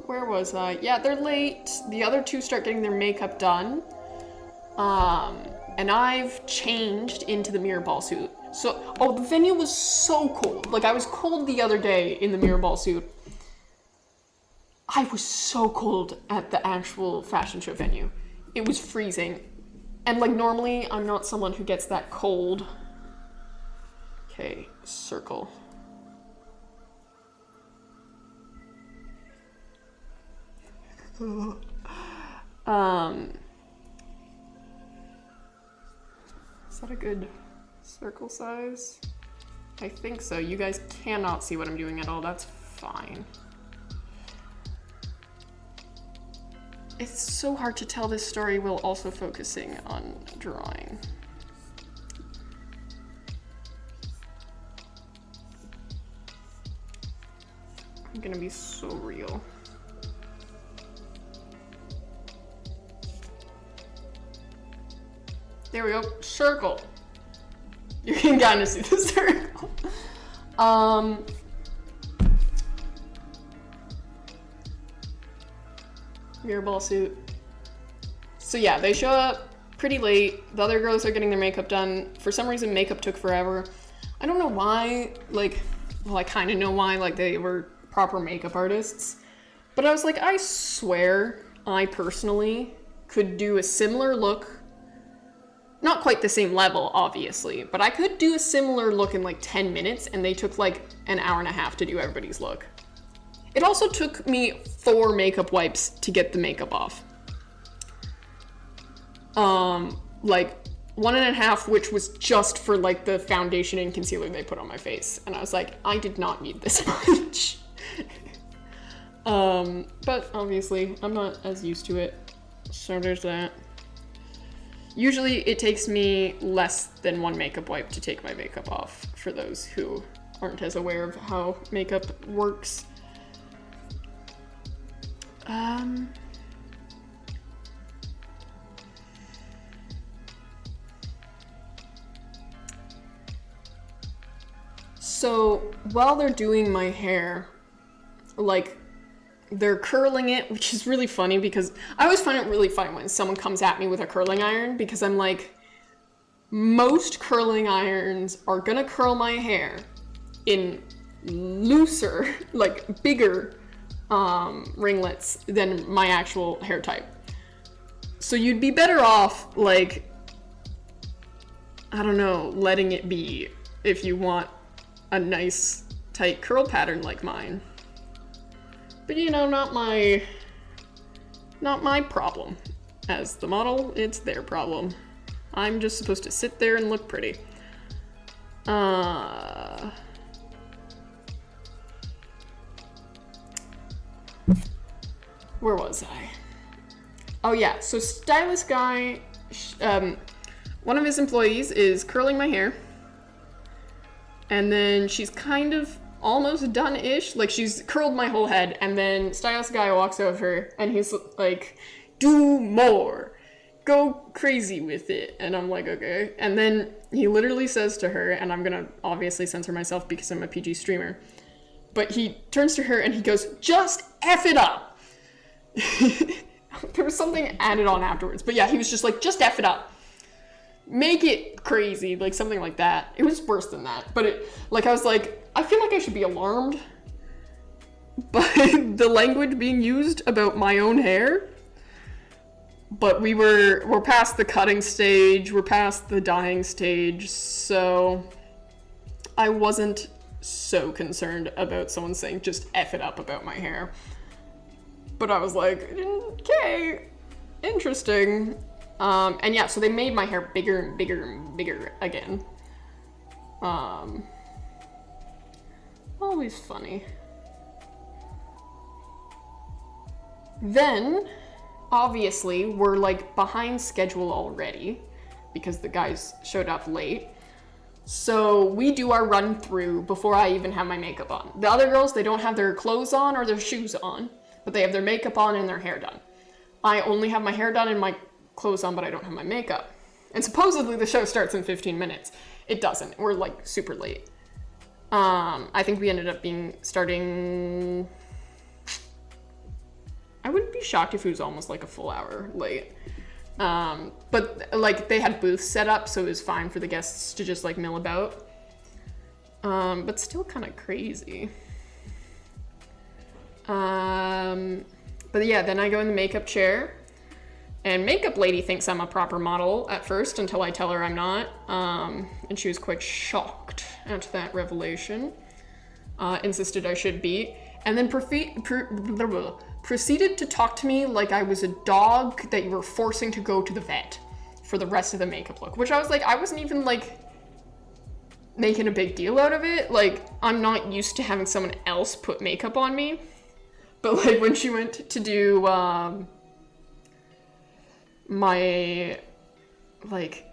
Where was I? Yeah, they're late. The other 2 start getting their makeup done. And I've changed into the mirror ball suit. So, oh, the venue was so cold. Like, I was cold the other day in the mirror ball suit. I was so cold at the actual fashion show venue. It was freezing. And like normally, I'm not someone who gets that cold. Okay, circle. Is that a good circle size? I think so. You guys cannot see what I'm doing at all. That's fine. It's so hard to tell this story while also focusing on drawing. I'm gonna be so real. There we go. Circle. You can kind of see the circle. Mirror ball suit. So yeah, they show up pretty late. The other girls are getting their makeup done. For some reason, makeup took forever. I don't know why, like, well, I kind of know why, like, they were proper makeup artists. But I was like, I swear I personally could do a similar look. Not quite the same level, obviously, but I could do a similar look in like 10 minutes, and they took like an hour and a half to do everybody's look. It also took me 4 makeup wipes to get the makeup off. Like 1.5, which was just for like the foundation and concealer they put on my face. And I was like, I did not need this much. But obviously I'm not as used to it. So there's that. Usually it takes me less than 1 makeup wipe to take my makeup off, for those who aren't as aware of how makeup works. So while they're doing my hair, like, they're curling it, which is really funny because I always find it really funny when someone comes at me with a curling iron, because I'm like, most curling irons are gonna curl my hair in looser, like bigger ringlets than my actual hair type. So you'd be better off, like, I don't know, letting it be if you want a nice tight curl pattern like mine. But you know, not my problem. As the model, it's their problem. I'm just supposed to sit there and look pretty. Where was I? Oh yeah, so stylist guy, one of his employees is curling my hair. And then she's kind of almost done-ish, like she's curled my whole head, and then stylist guy walks over and he's like, do more, go crazy with it. And I'm like, okay. And then he literally says to her, and I'm gonna obviously censor myself because I'm a PG streamer, but he turns to her and he goes, just F it up. There was something added on afterwards, but yeah, he was just like, just F it up. Make it crazy, like something like that. It was worse than that, but it, like, I was like, I feel like I should be alarmed by the language being used about my own hair. But we're past the cutting stage, we're past the dyeing stage, so I wasn't so concerned about someone saying just F it up about my hair. But I was like, okay, interesting. And yeah, so they made my hair bigger and bigger and bigger again. Always funny. Then, obviously, we're like behind schedule already because the guys showed up late. So we do our run through before I even have my makeup on. The other girls, they don't have their clothes on or their shoes on, but they have their makeup on and their hair done. I only have my hair done and my clothes on, but I don't have my makeup. And supposedly the show starts in 15 minutes. It doesn't. We're like super late. I think we ended up starting, I wouldn't be shocked if it was almost like a full hour late. But like they had booths set up, so it was fine for the guests to just like mill about. But still kind of crazy. But yeah, then I go in the makeup chair. And makeup lady thinks I'm a proper model at first until I tell her I'm not. And she was quite shocked at that revelation. Insisted I should be. And then proceeded to talk to me like I was a dog that you were forcing to go to the vet for the rest of the makeup look. Which I was like, I wasn't even like making a big deal out of it. Like, I'm not used to having someone else put makeup on me. But like when she went to do my like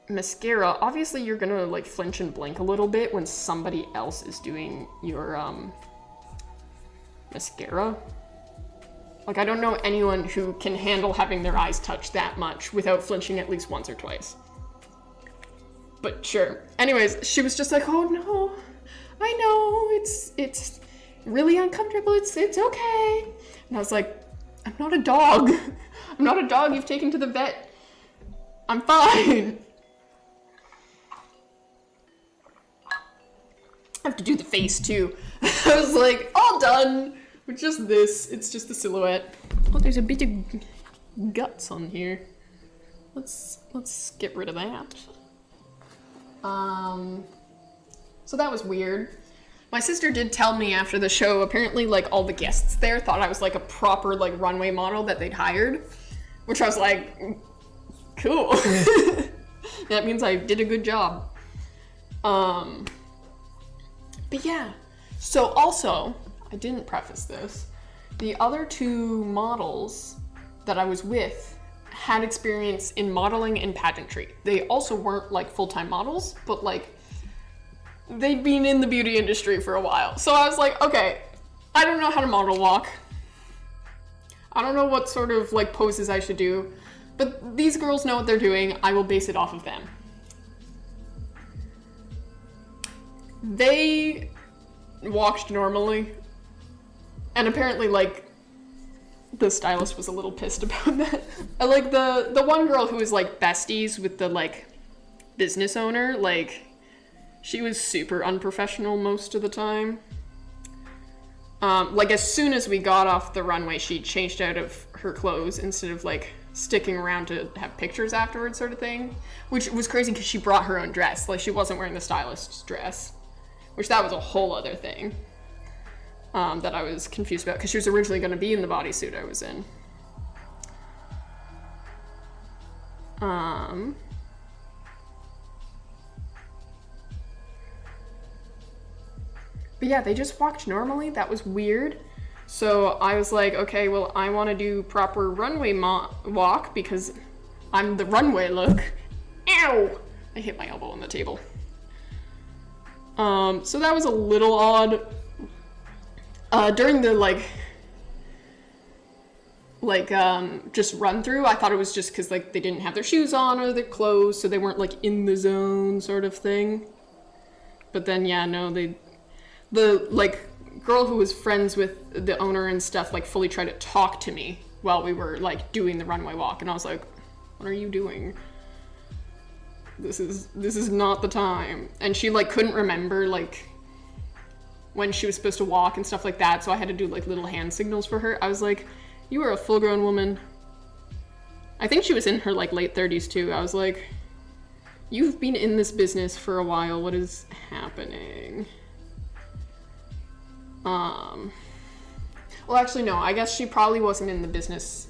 mascara, obviously you're gonna like flinch and blink a little bit when somebody else is doing your mascara. Like, I don't know anyone who can handle having their eyes touched that much without flinching at least once or twice. But sure. Anyways, she was just like, oh no, I know, it's really uncomfortable, it's okay. And I was like, I'm not a dog. I'm not a dog you've taken to the vet. I'm fine. I have to do the face too. I was like, all done with just this. It's just the silhouette. Oh, there's a bit of guts on here. Let's get rid of that. So that was weird. My sister did tell me after the show, apparently like all the guests there thought I was like a proper like runway model that they'd hired, which I was like, cool. That means I did a good job. But yeah, so also, I didn't preface this, the other two models that I was with had experience in modeling and pageantry. They also weren't like full-time models, but like they'd been in the beauty industry for a while. So I was like, okay, I don't know how to model walk. I don't know what sort of like poses I should do, but these girls know what they're doing. I will base it off of them. They walked normally, and apparently like the stylist was a little pissed about that. Like the one girl who was like besties with the like business owner, like she was super unprofessional most of the time. Like as soon as we got off the runway, she changed out of her clothes instead of like sticking around to have pictures afterwards, sort of thing, which was crazy because she brought her own dress. Like she wasn't wearing the stylist's dress, which that was a whole other thing that I was confused about because she was originally going to be in the bodysuit I was in. But yeah, they just walked normally. That was weird. So I was like, okay, well, I want to do proper runway walk because I'm the runway look. Ow! I hit my elbow on the table. So that was a little odd. During the just run through, I thought it was just because like they didn't have their shoes on or their clothes, so they weren't like in the zone sort of thing. But then yeah, no, the like girl who was friends with the owner and stuff like fully tried to talk to me while we were like doing the runway walk, and I was like, what are you doing? This is not the time. And she like couldn't remember like when she was supposed to walk and stuff like that, so I had to do like little hand signals for her. I was like, you are a full-grown woman. I think she was in her like late 30s too. I was like, you've been in this business for a while, what is happening? Well, actually, no, I guess she probably wasn't in the business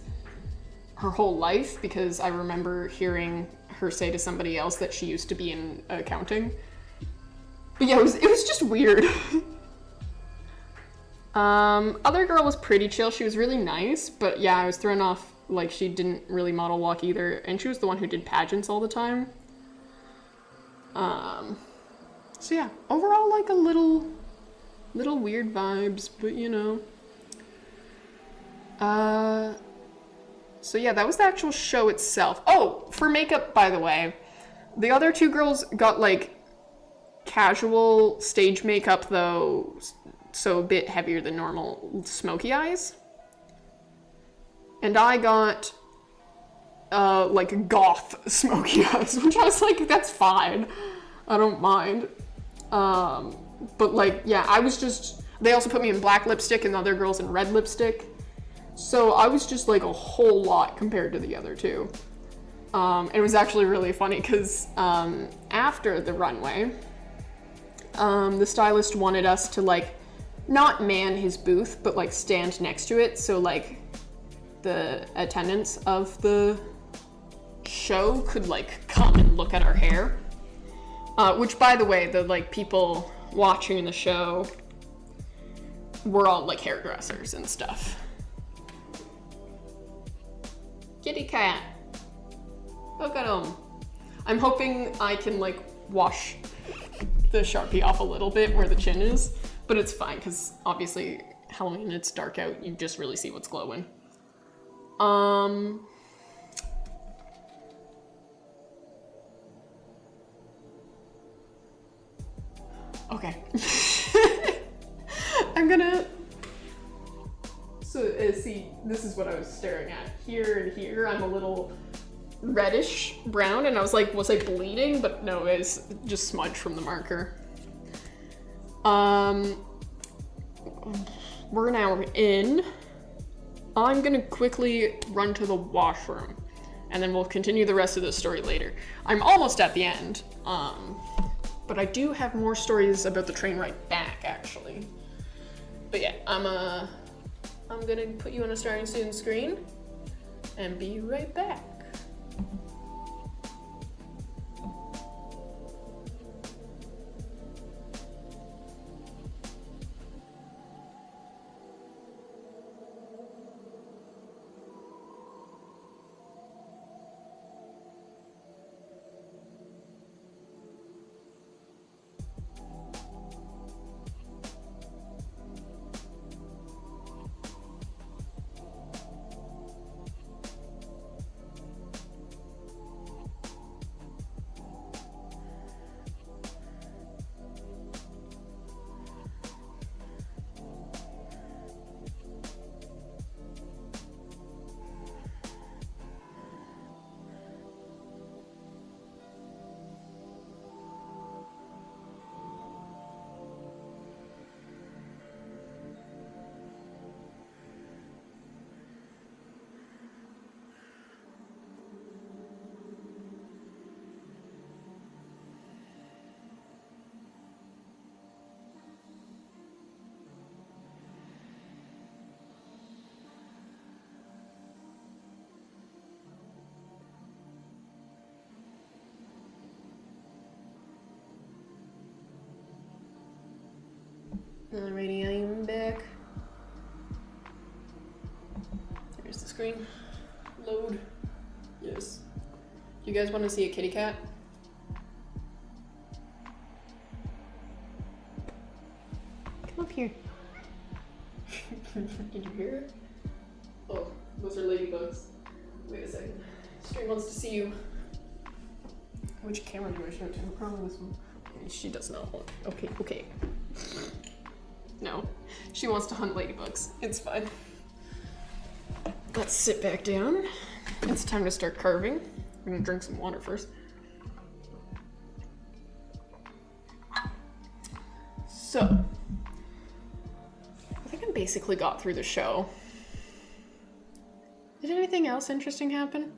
her whole life because I remember hearing her say to somebody else that she used to be in accounting. But yeah, it was just weird. Other girl was pretty chill. She was really nice, but yeah, I was thrown off. Like, she didn't really model walk either, and she was the one who did pageants all the time. So yeah, overall, like a little weird vibes, but you know. So yeah, that was the actual show itself. Oh, for makeup, by the way, the other two girls got like casual stage makeup though, so a bit heavier than normal, smoky eyes. And I got like goth smoky eyes, which I was like, that's fine. I don't mind. But like, yeah, I was just, they also put me in black lipstick and the other girls in red lipstick. So I was just like a whole lot compared to the other two. It was actually really funny because after the runway, the stylist wanted us to like not man his booth, but like stand next to it. So like the attendants of the show could like come and look at our hair. Which by the way, the like people watching the show were all like hairdressers and stuff. Kitty cat. Look at him. I'm hoping I can like wash the Sharpie off a little bit where the chin is, but it's fine because obviously Halloween, it's dark out, you just really see what's glowing. Okay. I'm gonna... So, see, this is what I was staring at. Here and here, I'm a little reddish brown, and I was like, was I bleeding? But no, it's just smudge from the marker. We're an hour in. I'm gonna quickly run to the washroom, and then we'll continue the rest of the story later. I'm almost at the end, but I do have more stories about the train ride back, actually. But yeah, I'm gonna put you on a starting soon screen, and be right back. Alrighty, I am back. There's the screen. Load. Yes. You guys want to see a kitty cat? Come up here. Did you hear it? Oh, those are ladybugs. Wait a second. Stream wants to see you. Which camera do I show it to? Probably this one. She does not want. Okay, okay. No, she wants to hunt ladybugs. It's fine. Let's sit back down. It's time to start carving. I'm gonna drink some water first. So, I think I basically got through the show. Did anything else interesting happen?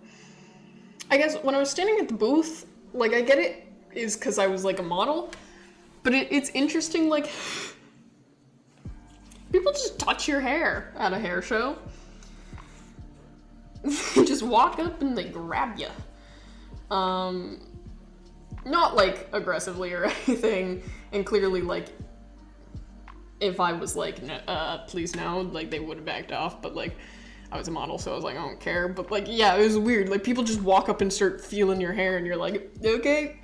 I guess when I was standing at the booth, like, I get it is because I was like a model, but it's interesting, like, people just touch your hair at a hair show. They just walk up and they grab you. Not like aggressively or anything, and clearly like if I was like, please no, like they would have backed off, but like I was a model, so I was like, I don't care. But like, yeah, it was weird. Like people just walk up and start feeling your hair and you're like, okay.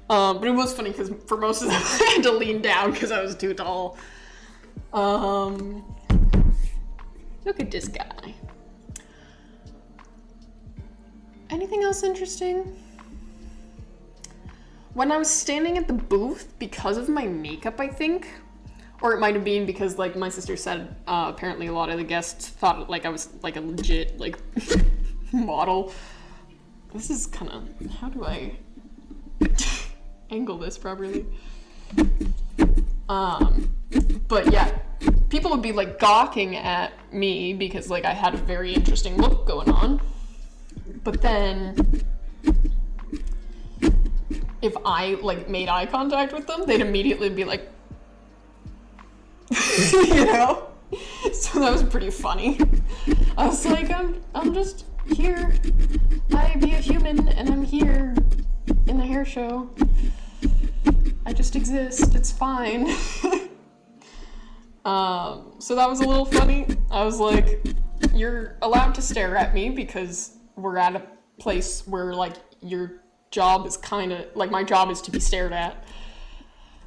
But it was funny because for most of them I had to lean down because I was too tall. Look at this guy. Anything else interesting? When I was standing at the booth, because of my makeup, I think, or it might have been because like my sister said, apparently a lot of the guests thought like I was like a legit like model. This is kind of, how do I angle this properly? But yeah, people would be like gawking at me because like I had a very interesting look going on. But then if I like made eye contact with them, they'd immediately be like, you know? So that was pretty funny. I was like, I'm just here. I be a human and I'm here in the hair show. I just exist. It's fine. So that was a little funny. I was like, you're allowed to stare at me because we're at a place where like your job is kind of like my job is to be stared at.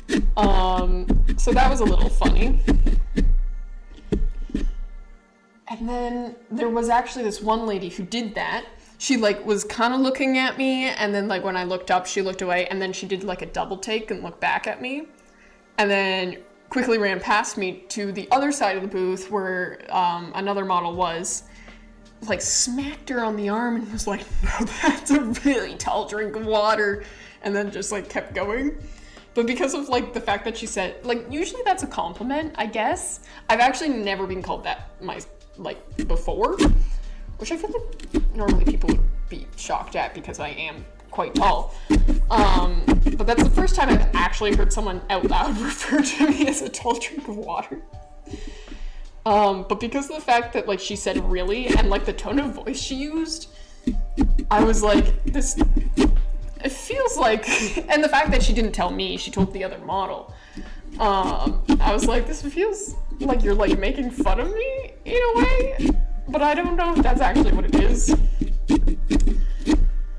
So that was a little funny. And then there was actually this one lady who did that. She like was kind of looking at me, and then like when I looked up, she looked away, and then she did like a double take and looked back at me, and then quickly ran past me to the other side of the booth where another model was, like smacked her on the arm and was like, no, that's a really tall drink of water, and then just like kept going. But because of like the fact that she said, like usually that's a compliment, I guess. I've actually never been called that before, which I feel like normally people would be shocked at because I am quite tall. But that's the first time I've actually heard someone out loud refer to me as a tall drink of water. But because of the fact that like she said really, and like the tone of voice she used, I was like, this, it feels like, and the fact that she didn't tell me, she told the other model. I was like, this feels like you're like making fun of me in a way, but I don't know if that's actually what it is.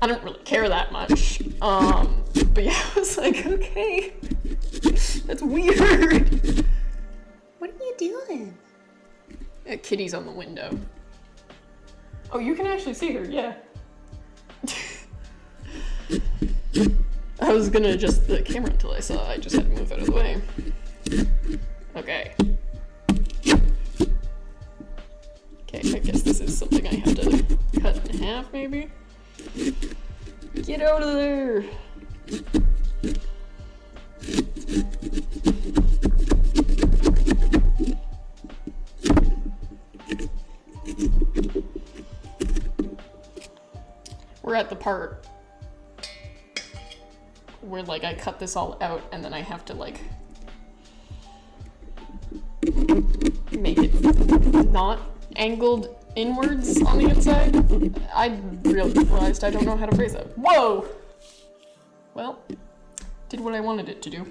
I don't really care that much. But yeah, I was like, okay, that's weird. What are you doing? Kitty's on the window. Oh, you can actually see her, yeah. I was gonna adjust the camera until I saw I just had to move out of the way. Okay. Okay, I guess this is something I have to cut in half, maybe? Get out of there! We're at the part where like I cut this all out and then I have to like make it not angled inwards on the inside. I realized I don't know how to phrase that. Whoa! Well, did what I wanted it to do.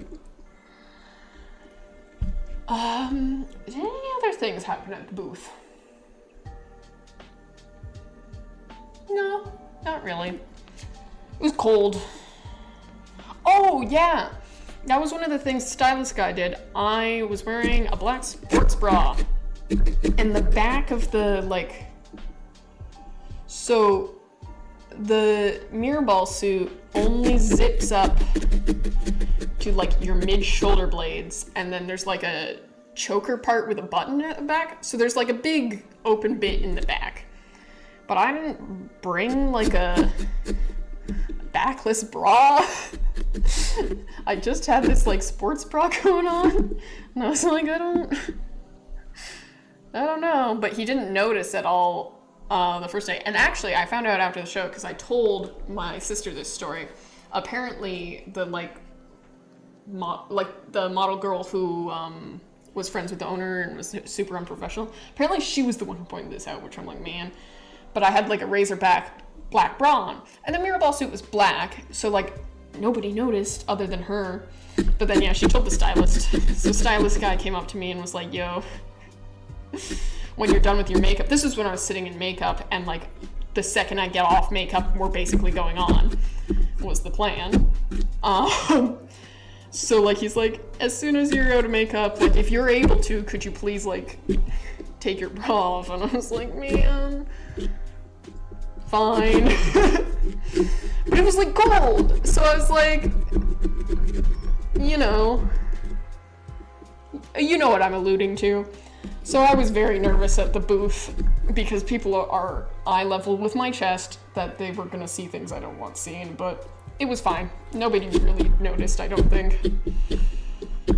Did any other things happen at the booth? No, not really. It was cold. Oh, yeah! That was one of the things the stylist guy did. I was wearing a black sports bra. And the back of the, like... So, the mirror ball suit only zips up to, like, your mid-shoulder blades. And then there's, like, a choker part with a button at the back. So there's, like, a big open bit in the back. But I didn't bring, like, a backless bra. I just had this, like, sports bra going on. And I was like, I don't know. But he didn't notice at all the first day. And actually, I found out after the show, because I told my sister this story. Apparently, the, the model girl who was friends with the owner and was super unprofessional, apparently she was the one who pointed this out, which I'm like, man. But I had, like, a razorback black bra on. And the mirror ball suit was black, so, like, nobody noticed other than her. But then, yeah, she told the stylist. So the stylist guy came up to me and was like, yo, when you're done with your makeup, this is when I was sitting in makeup, and, like, the second I get off makeup, we're basically going on, was the plan. So, like, he's like, as soon as you're out of makeup, like, if you're able to, could you please, like, take your bra off? And I was like, man, fine. But it was, like, cold. So I was like, you know what I'm alluding to. So I was very nervous at the booth because people are eye level with my chest that they were gonna see things I don't want seen, but it was fine. Nobody really noticed, I don't think.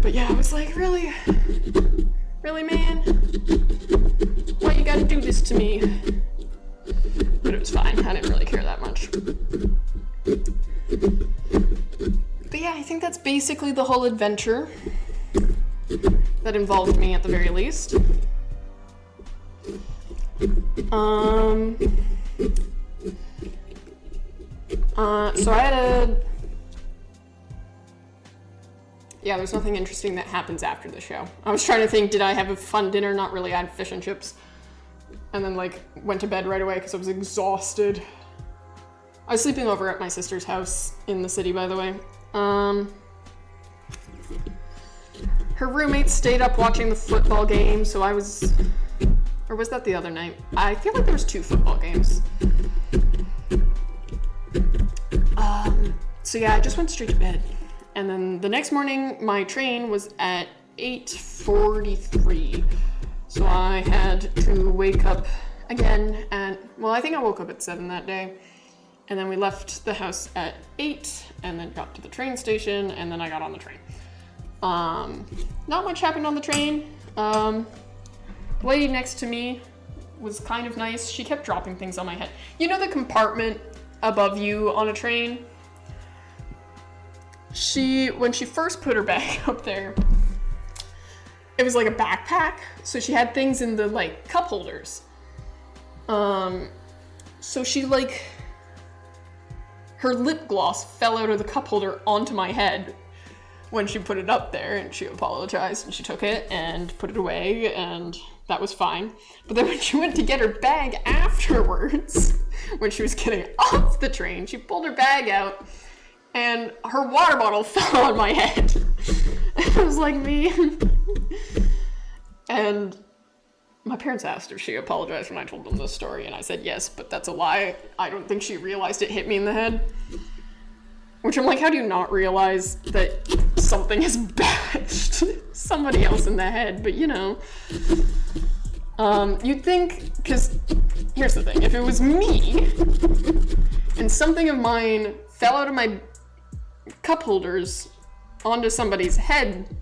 But yeah, I was like, really? Really, man? Why you gotta do this to me? But it was fine. I didn't really care that much. But yeah, I think that's basically the whole adventure that involved me at the very least. So I had yeah, there's nothing interesting that happens after the show. I was trying to think, did I have a fun dinner? Not really. I had fish and chips. And then, like, went to bed right away because I was exhausted. I was sleeping over at my sister's house in the city, by the way. Her roommates stayed up watching the football game, so I was Or was that the other night? I feel like there was 2 football games. So yeah, I just went straight to bed. And then the next morning, my train was at 8:43. So I had to wake up again at, well, I think I woke up at 7 that day. And then we left the house at 8 and then got to the train station and then I got on the train. Not much happened on the train. The lady next to me was kind of nice. She kept dropping things on my head. You know the compartment above you on a train? When she first put her bag up there, it was like a backpack, so she had things in the like cup holders. So she like, her lip gloss fell out of the cup holder onto my head when she put it up there, and she apologized and she took it and put it away, and that was fine. But then when she went to get her bag afterwards, when she was getting off the train, she pulled her bag out and her water bottle fell on my head. It was like me. And my parents asked if she apologized when I told them this story, and I said yes, but that's a lie. I don't think she realized it hit me in the head. Which I'm like, how do you not realize that something has bashed somebody else in the head? But you know, you'd think, because here's the thing, if it was me and something of mine fell out of my cup holders onto somebody's head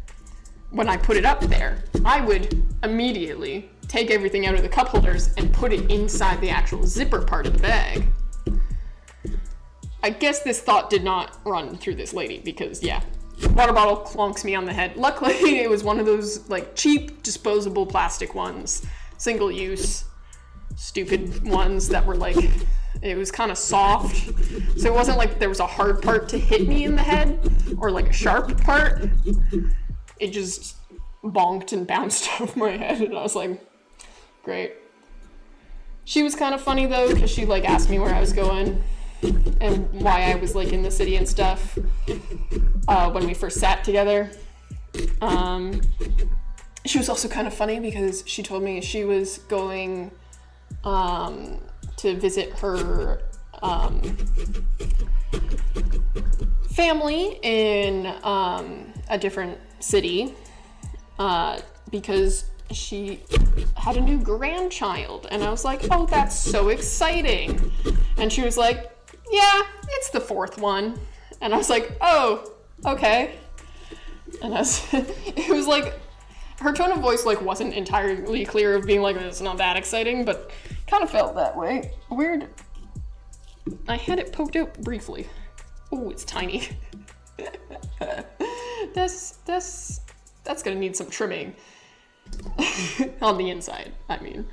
when I put it up there, I would immediately take everything out of the cup holders and put it inside the actual zipper part of the bag. I guess this thought did not run through this lady because, yeah, water bottle clonks me on the head. Luckily, it was one of those, like, cheap, disposable plastic ones. Single use, stupid ones that were, like, it was kind of soft. So it wasn't like there was a hard part to hit me in the head or, like, a sharp part. It just bonked and bounced off my head, and I was like, great. She was kind of funny, though, because she, like, asked me where I was going and why I was, like, in the city and stuff when we first sat together. She was also kind of funny because she told me she was going to visit her family in a different city because she had a new grandchild, and I was like, oh, that's so exciting. And she was like, yeah, it's the 4th one. And I was like, oh, okay. And it was like, her tone of voice like wasn't entirely clear of being like, it's not that exciting, but kind of felt that way. Weird. I had it poked out briefly. Oh, it's tiny. That's gonna need some trimming. On the inside, I mean.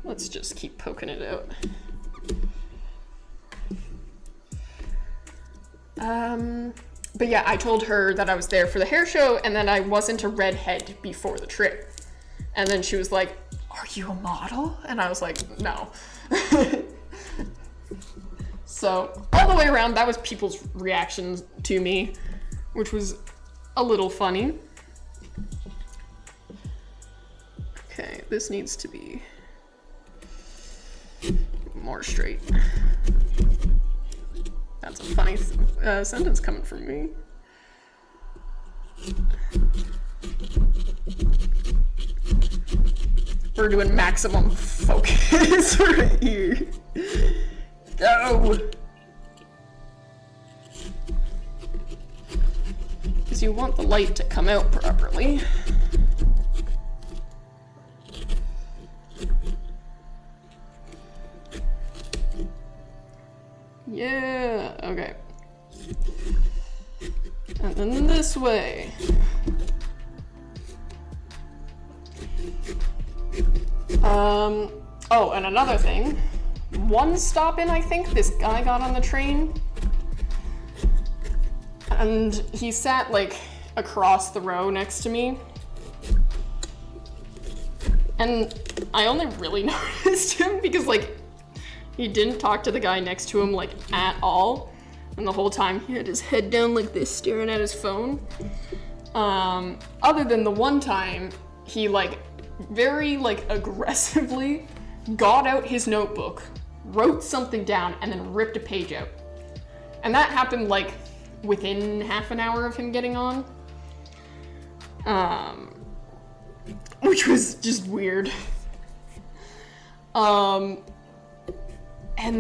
Let's just keep poking it out. But yeah, I told her that I was there for the hair show and that I wasn't a redhead before the trip. And then she was like, are you a model? And I was like, no. So all the way around, that was people's reactions to me, which was a little funny. Okay, this needs to be more straight. That's a funny sentence coming from me. We're doing maximum focus right here. Go! Because you want the light to come out properly. Yeah, okay. And then this way. Oh, and another thing. One stop in, I think, this guy got on the train. And he sat, like, across the row next to me. And I only really noticed him because, like, he didn't talk to the guy next to him, like, at all. And the whole time he had his head down like this, staring at his phone. Other than the one time he like very like aggressively got out his notebook, wrote something down, and then ripped a page out. And that happened like within half an hour of him getting on. Which was just weird. And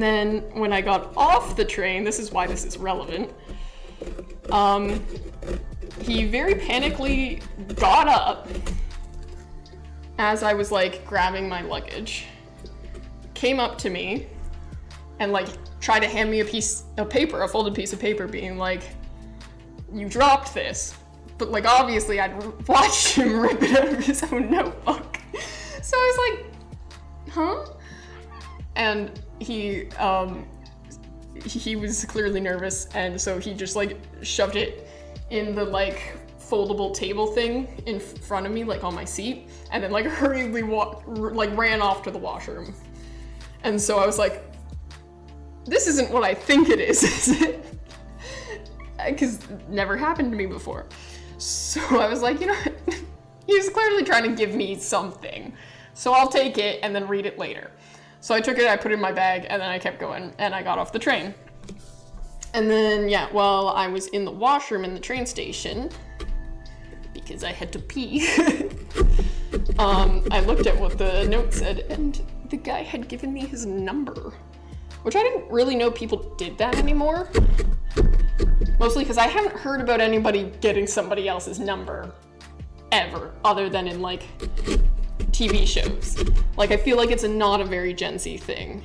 then when I got off the train, this is why this is relevant, he very panically got up as I was like grabbing my luggage, came up to me, and like tried to hand me a piece of paper, a folded piece of paper, being like, "You dropped this." But like obviously I'd watched him rip it out of his own notebook. So I was like, huh? And he was clearly nervous, and so he just like shoved it in the like foldable table thing in front of me, like on my seat, and then like hurriedly ran off to the washroom. And so I was like, this isn't what I think it is it? Because it never happened to me before. So I was like, you know, he's clearly trying to give me something, so I'll take it and then read it later. So I took it, I put it in my bag, and then I kept going, and I got off the train. And then, yeah, while I was in the washroom in the train station, because I had to pee, I looked at what the note said, and the guy had given me his number, which I didn't really know people did that anymore. Mostly because I haven't heard about anybody getting somebody else's number ever, other than in like TV shows. Like, I feel like it's not a very Gen Z thing.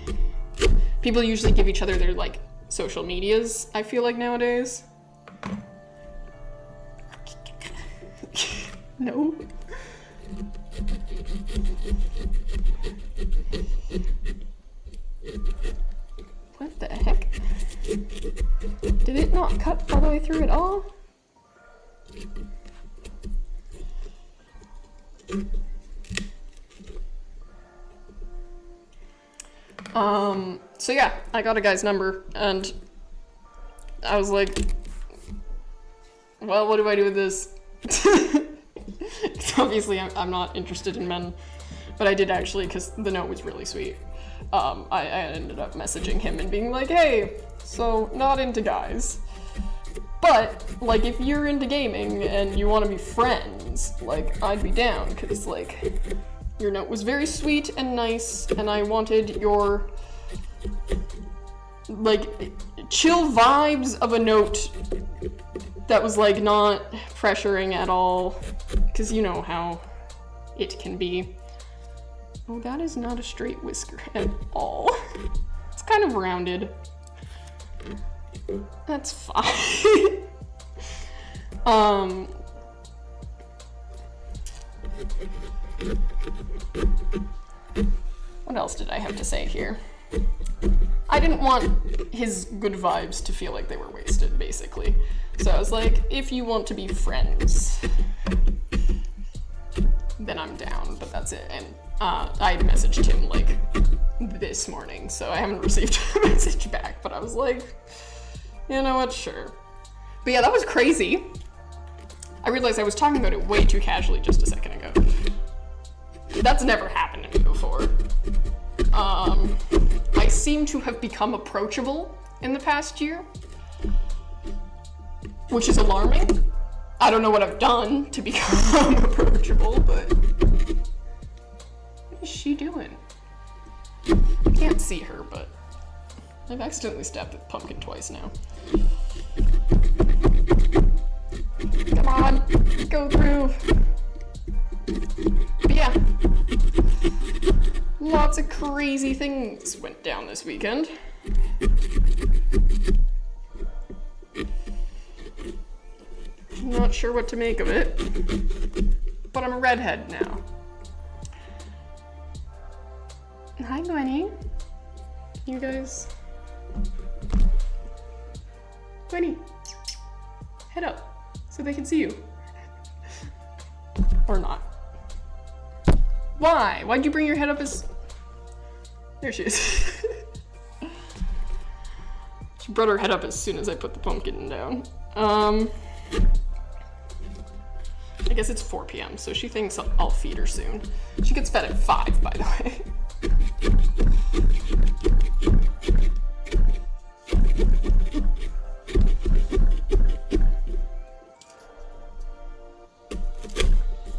People usually give each other their like social medias, I feel like, nowadays. No. What the heck? Did it not cut all the way through at all? So yeah, I got a guy's number, and I was like, well, what do I do with this? Obviously, I'm not interested in men, but I did actually, because the note was really sweet. I ended up messaging him and being like, hey, so not into guys, but like if you're into gaming and you want to be friends, like I'd be down, because like your note was very sweet and nice, and I wanted your like chill vibes of a note that was like not pressuring at all, because you know how it can be. Oh, that is not a straight whisker at all. It's kind of rounded. That's fine. What else did I have to say here? I didn't want his good vibes to feel like they were wasted, basically. So I was like, if you want to be friends, then I'm down, but that's it. And I messaged him like this morning, so I haven't received a message back, but I was like, you know what, sure. But yeah, that was crazy. I realized I was talking about it way too casually just a second ago. That's never happened to me before. I seem to have become approachable in the past year, which is alarming. I don't know what I've done to become approachable, but what is she doing? I can't see her, but I've accidentally stabbed the pumpkin twice now. Come on, go through. But yeah, lots of crazy things went down this weekend. Not sure what to make of it, but I'm a redhead now. Hi, Gwenny. You guys. Gwenny, head up so they can see you. Or not. Why? Why'd you bring your head up as... There she is. She brought her head up as soon as I put the pumpkin down. guess it's 4 p.m., so she thinks I'll feed her soon. She gets fed at 5, by the way.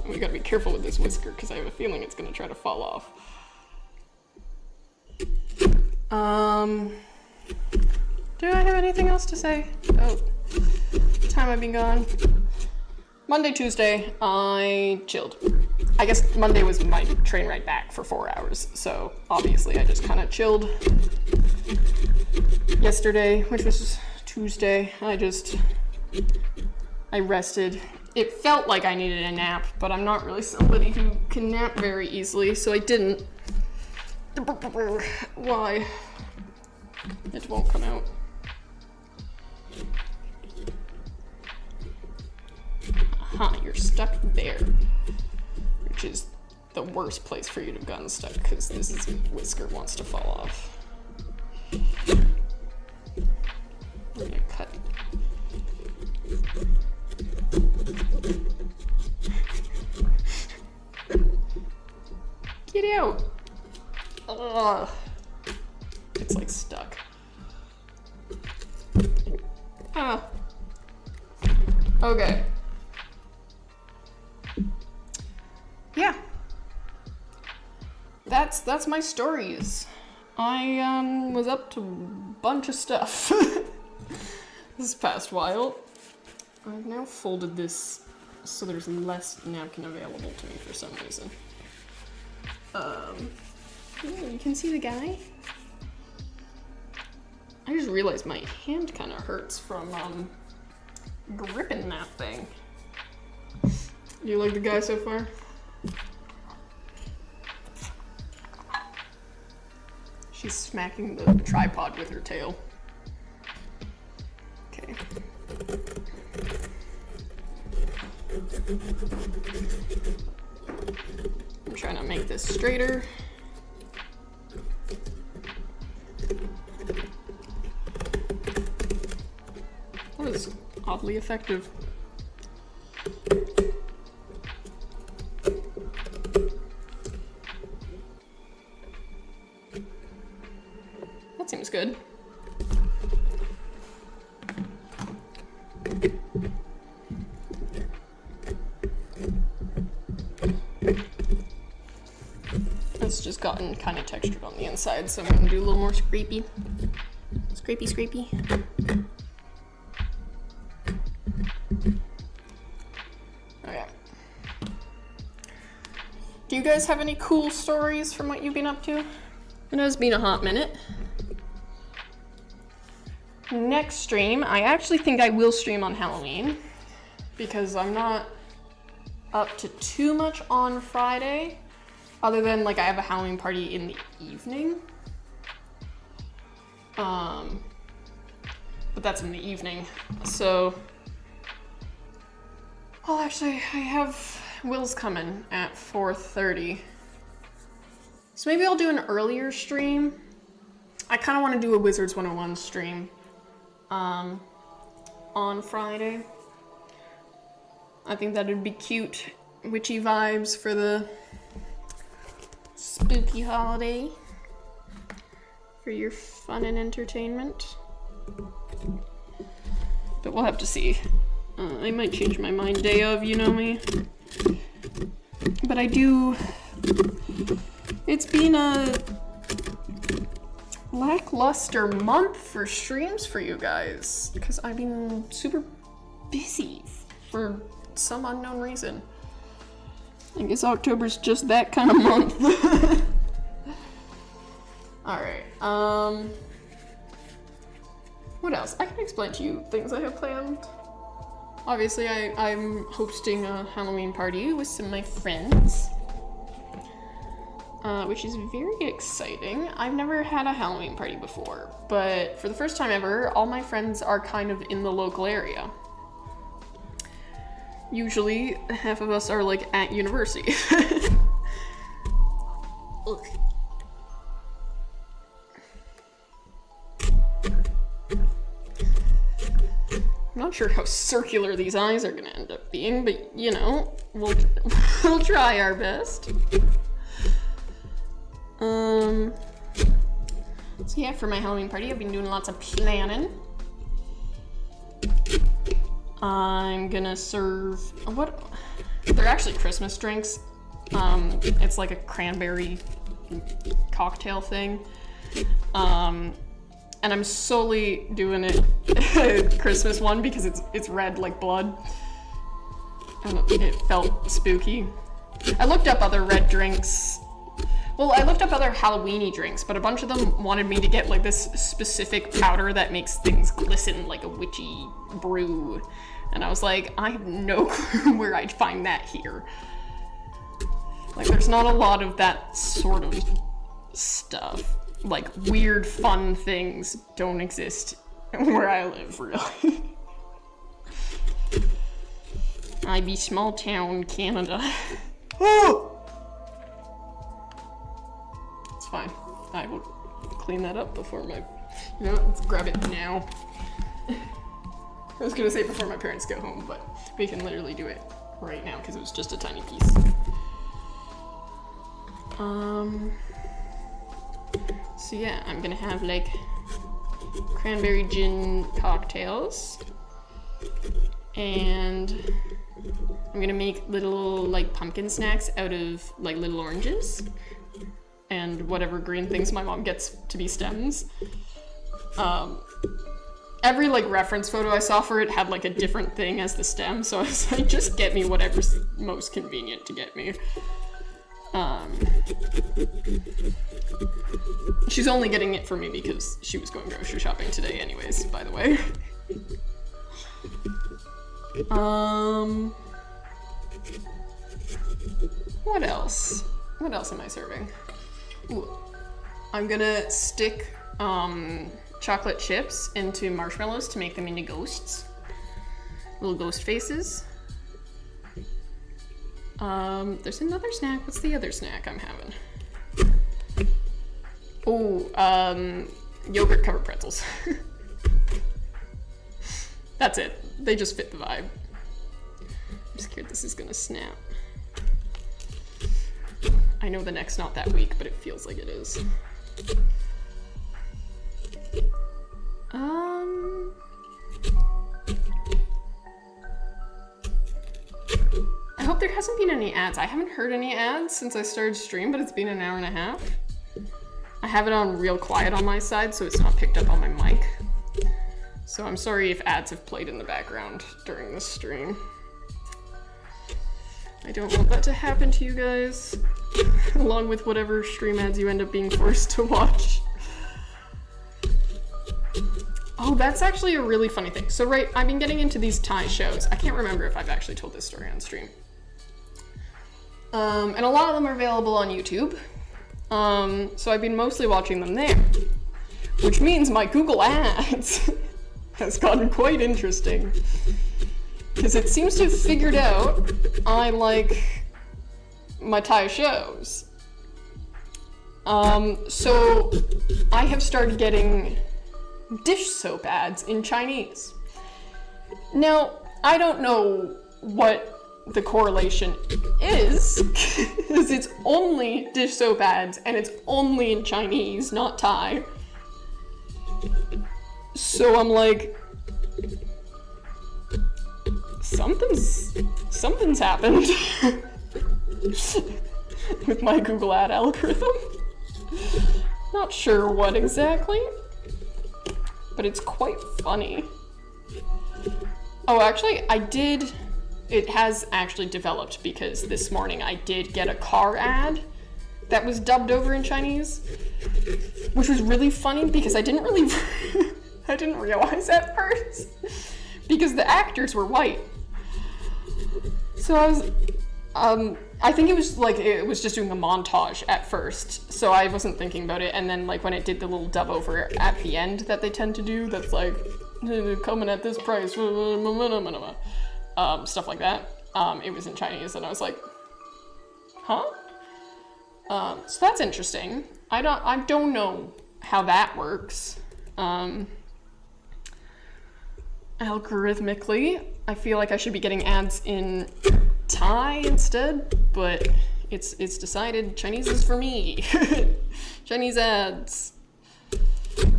We gotta be careful with this whisker, because I have a feeling it's gonna try to fall off. Do I have anything else to say? Oh, time I've been gone. Monday, Tuesday, I chilled. I guess Monday was my train ride back for 4 hours, so obviously I just kind of chilled. Yesterday, which was Tuesday, I rested. It felt like I needed a nap, but I'm not really somebody who can nap very easily, so I didn't. Why? It won't come out. Aha, you're stuck there. Which is the worst place for you to have gotten stuck, because this whisker wants to fall off. I'm gonna cut. Get out! Ugh. It's like stuck. Ah. Okay. Yeah. That's my stories. I was up to a bunch of stuff this past while. I've now folded this so there's less napkin available to me for some reason. Yeah, you can see the guy. I just realized my hand kind of hurts from gripping that thing. Do you like the guy so far? She's smacking the tripod with her tail. Okay. I'm trying to make this straighter. That was oddly effective. That seems good. It's just gotten kind of textured on the inside, so I'm gonna do a little more scrapey. Scrapey, scrapey. Okay. Do you guys have any cool stories from what you've been up to? I know it's been a hot minute. Next stream, I actually think I will stream on Halloween, because I'm not up to too much on Friday, other than like I have a Halloween party in the evening. But that's in the evening, so well, actually I have Will's coming at 4:30, so maybe I'll do an earlier stream. I kind of want to do a Wizards 101 stream on Friday. I think that would be cute, witchy vibes for the spooky holiday, for your fun and entertainment. But we'll have to see. I might change my mind day of, you know me. But I do... It's been a lackluster month for streams for you guys, because I've been super busy for some unknown reason. I guess October's just that kind of month. Alright, what else? I can explain to you things I have planned. Obviously, I'm hosting a Halloween party with some of my friends, which is very exciting. I've never had a Halloween party before, but for the first time ever, all my friends are kind of in the local area. Usually, half of us are like at university. Ugh. I'm not sure how circular these eyes are gonna end up being, but you know, we'll try our best. So yeah, for my Halloween party, I've been doing lots of planning. I'm gonna serve, what? They're actually Christmas drinks. It's like a cranberry cocktail thing. And I'm solely doing it Christmas one because it's red like blood. And it felt spooky. I looked up other red drinks. Well, I looked up other Halloween-y drinks, but a bunch of them wanted me to get like this specific powder that makes things glisten like a witchy brew. And I was like, I have no clue where I'd find that here. Like, there's not a lot of that sort of stuff. Like, weird, fun things don't exist where I live, really. I be small town Canada. Oh! It's fine. I will clean that up before my... You know what? Let's grab it now. I was gonna say before my parents go home, but we can literally do it right now because it was just a tiny piece. So yeah, I'm gonna have like cranberry gin cocktails, and I'm gonna make little like pumpkin snacks out of like little oranges and whatever green things my mom gets to be stems. Every like reference photo I saw for it had like a different thing as the stem, so I was like, just get me whatever's most convenient to get me. She's only getting it for me because she was going grocery shopping today anyways, by the way. What else? What else am I serving? Ooh. I'm gonna stick chocolate chips into marshmallows to make them into ghosts. Little ghost faces. There's another snack. What's the other snack I'm having? Oh, yogurt covered pretzels. That's it. They just fit the vibe. I'm scared this is gonna snap. I know the neck's not that weak, but it feels like it is. I hope there hasn't been any ads. I haven't heard any ads since I started stream, but it's been an hour and a half. I have it on real quiet on my side, so it's not picked up on my mic. So I'm sorry if ads have played in the background during this stream. I don't want that to happen to you guys, along with whatever stream ads you end up being forced to watch. Oh, that's actually a really funny thing. So right, I've been getting into these Thai shows. I can't remember if I've actually told this story on stream. And a lot of them are available on YouTube. So I've been mostly watching them there. Which means my Google Ads has gotten quite interesting. Because it seems to have figured out I like my Thai shows. So I have started getting dish soap ads in Chinese. Now, I don't know what the correlation is, because it's only dish soap ads and it's only in Chinese, not Thai. So I'm like, something's happened with my Google ad algorithm. Not sure what exactly, but it's quite funny. Oh, actually, it has actually developed because this morning I did get a car ad that was dubbed over in Chinese, which was really funny because I didn't realize at first because the actors were white. So I think it was just doing a montage at first, so I wasn't thinking about it, and then like when it did the little dub over at the end that they tend to do, that's like, coming at this price, stuff like that, it was in Chinese, and I was like, huh? So that's interesting. I don't know how that works. algorithmically. I feel like I should be getting ads in Thai instead, but it's decided Chinese is for me. Chinese ads.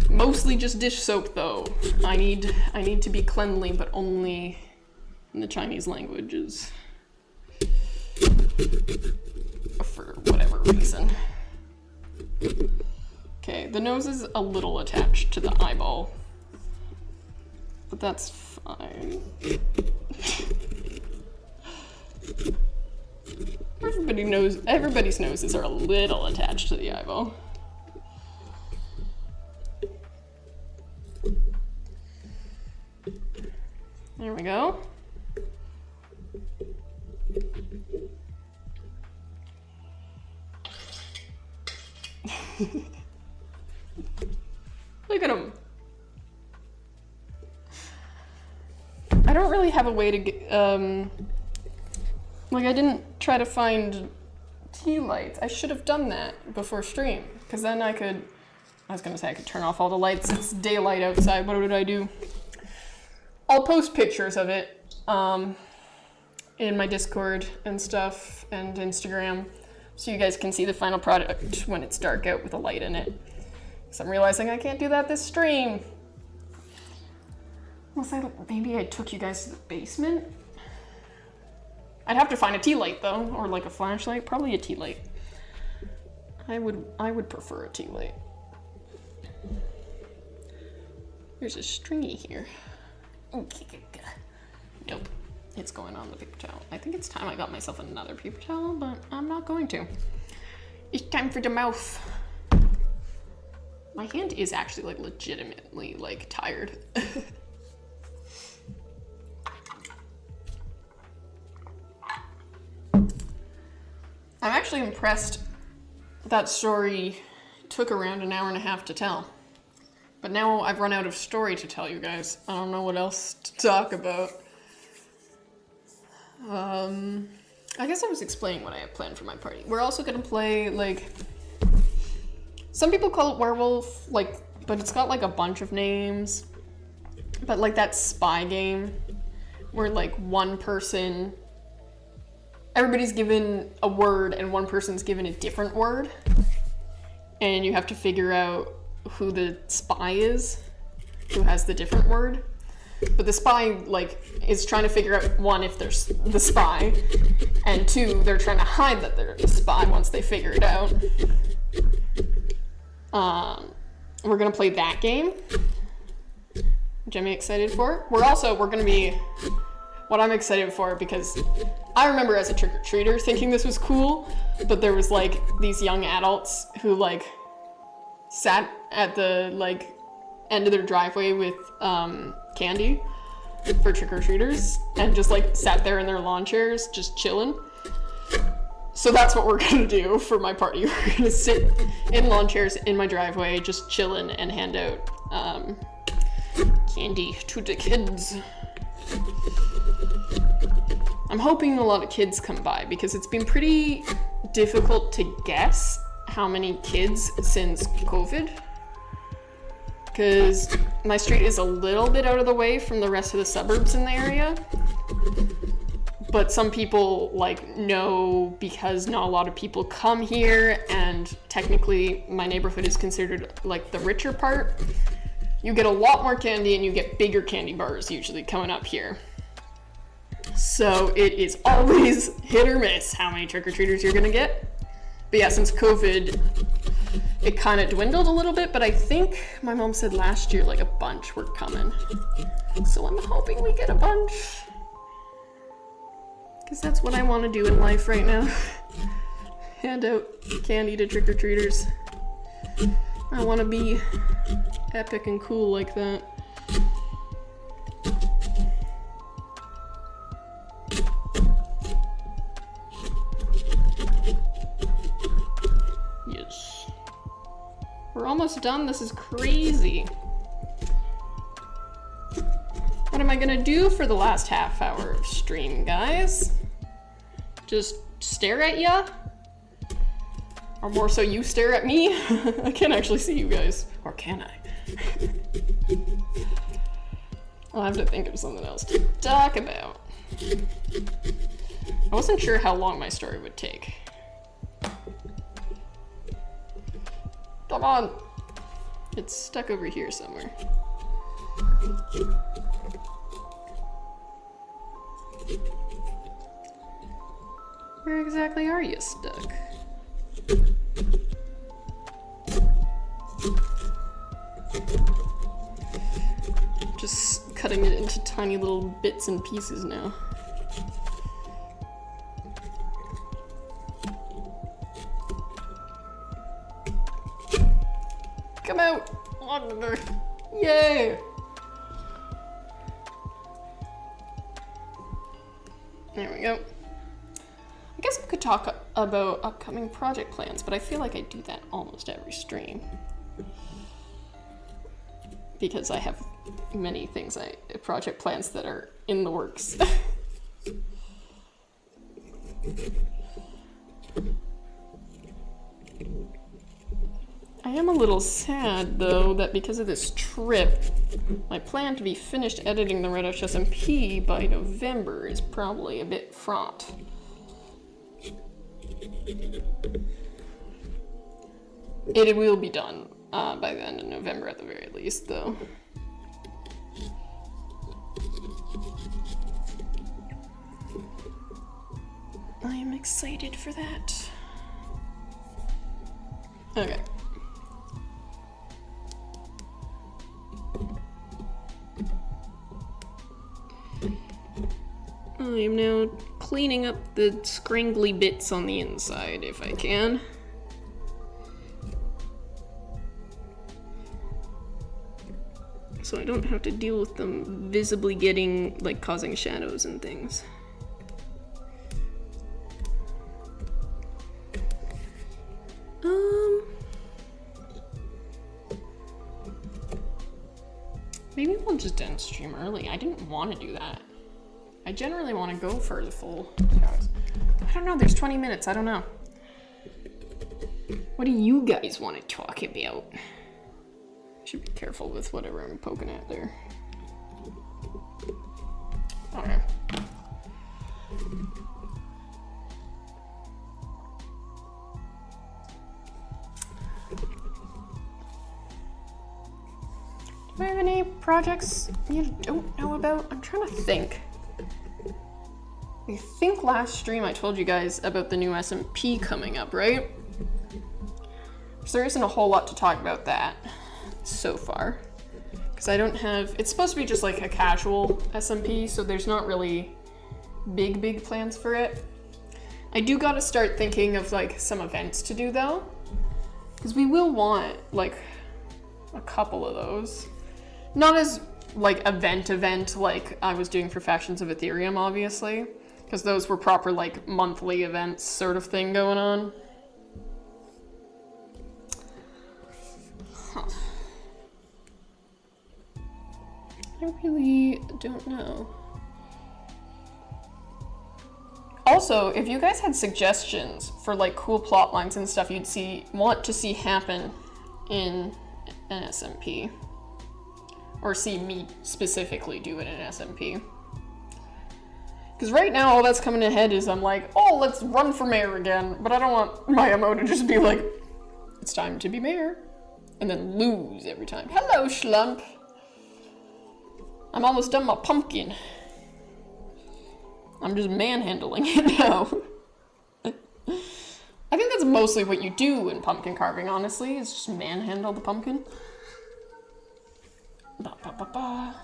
Mostly just dish soap though. I need to be cleanly, but only in the Chinese languages. For whatever reason. Okay, the nose is a little attached to the eyeball. But that's fine. Everybody's noses are a little attached to the eyeball. There we go. Look at him. I don't really have a way to get, like I didn't try to find tea lights. I should have done that before stream, because then I could turn off all the lights. It's daylight outside. What did I do? I'll post pictures of it in my Discord and stuff and Instagram, so you guys can see the final product when it's dark out with a light in it. So I'm realizing I can't do that this stream. Unless maybe I took you guys to the basement? I'd have to find a tea light though, or like a flashlight, probably a tea light. I would prefer a tea light. There's a stringy here. Nope, it's going on the paper towel. I think it's time I got myself another paper towel, but I'm not going to. It's time for the mouth. My hand is actually like legitimately like tired. I'm actually impressed that story took around an hour and a half to tell. But now I've run out of story to tell you guys. I don't know what else to talk about. I guess I was explaining what I have planned for my party. We're also gonna play, like, some people call it werewolf, like, but it's got like a bunch of names. But like that spy game where like one person, everybody's given a word and one person's given a different word. And you have to figure out who the spy is, who has the different word. But the spy, like, is trying to figure out, one, if they're the spy, and two, they're trying to hide that they're the spy once they figure it out. We're gonna play that game, which I'm excited for. We're gonna be, what I'm excited for, because I remember as a trick-or-treater thinking this was cool, but there was, like, these young adults who, like, sat at the, like, end of their driveway with, candy for trick-or-treaters, and just, like, sat there in their lawn chairs, just chilling. So that's what we're gonna do for my party. We're gonna sit in lawn chairs in my driveway, just chilling, and hand out, candy to the kids. I'm hoping a lot of kids come by, because it's been pretty difficult to guess how many kids since COVID. Because my street is a little bit out of the way from the rest of the suburbs in the area. But some people, like, know because not a lot of people come here, and technically my neighborhood is considered, like, the richer part. You get a lot more candy and you get bigger candy bars usually coming up here. So it is always hit or miss how many trick-or-treaters you're gonna get. But yeah, since COVID, it kind of dwindled a little bit, but I think my mom said last year, like, a bunch were coming. So I'm hoping we get a bunch. Because that's what I want to do in life right now. Hand out candy to trick-or-treaters. I want to be epic and cool like that. Yes. We're almost done. This is crazy. What am I gonna do for the last half hour of stream, guys? Just stare at ya? Or more so you stare at me? I can't actually see you guys. Or can I? I'll have to think of something else to talk about. I wasn't sure how long my story would take. Come on! It's stuck over here somewhere. Where exactly are you stuck? Just cutting it into tiny little bits and pieces now. Come out! Yay! There we go. I guess I could talk about upcoming project plans, but I feel like I do that almost every stream. Because I have many things, project plans that are in the works. I am a little sad, though, that because of this trip, my plan to be finished editing the Red House SMP by November is probably a bit fraught. It will be done by the end of November at the very least, though. I am excited for that. Okay. I am now cleaning up the scrangly bits on the inside, if I can. So I don't have to deal with them visibly getting, like, causing shadows and things. Maybe we'll just end stream early. I didn't want to do that. I generally want to go for the full hours. I don't know, there's 20 minutes, I don't know. What do you guys want to talk about? I should be careful with whatever I'm poking at there. Okay. Do I have any projects you don't know about? I'm trying to think. I think last stream I told you guys about the new SMP coming up, right? So there isn't a whole lot to talk about that so far. Because I don't have... It's supposed to be just like a casual SMP, so there's not really big plans for it. I do gotta start thinking of like some events to do though. Because we will want like a couple of those. Not as like event like I was doing for Factions of Ethereum, obviously. Because those were proper like monthly events sort of thing going on. Huh. I really don't know. Also, if you guys had suggestions for like cool plot lines and stuff you'd want to see happen in an SMP, or see me specifically do it in an SMP. Because right now all that's coming ahead is I'm like, oh, let's run for mayor again, but I don't want my MO to just be like, it's time to be mayor, and then lose every time. Hello, Schlump. I'm almost done my pumpkin. I'm just manhandling it now. I think that's mostly what you do in pumpkin carving, honestly, is just manhandle the pumpkin. Ba, ba, ba, ba.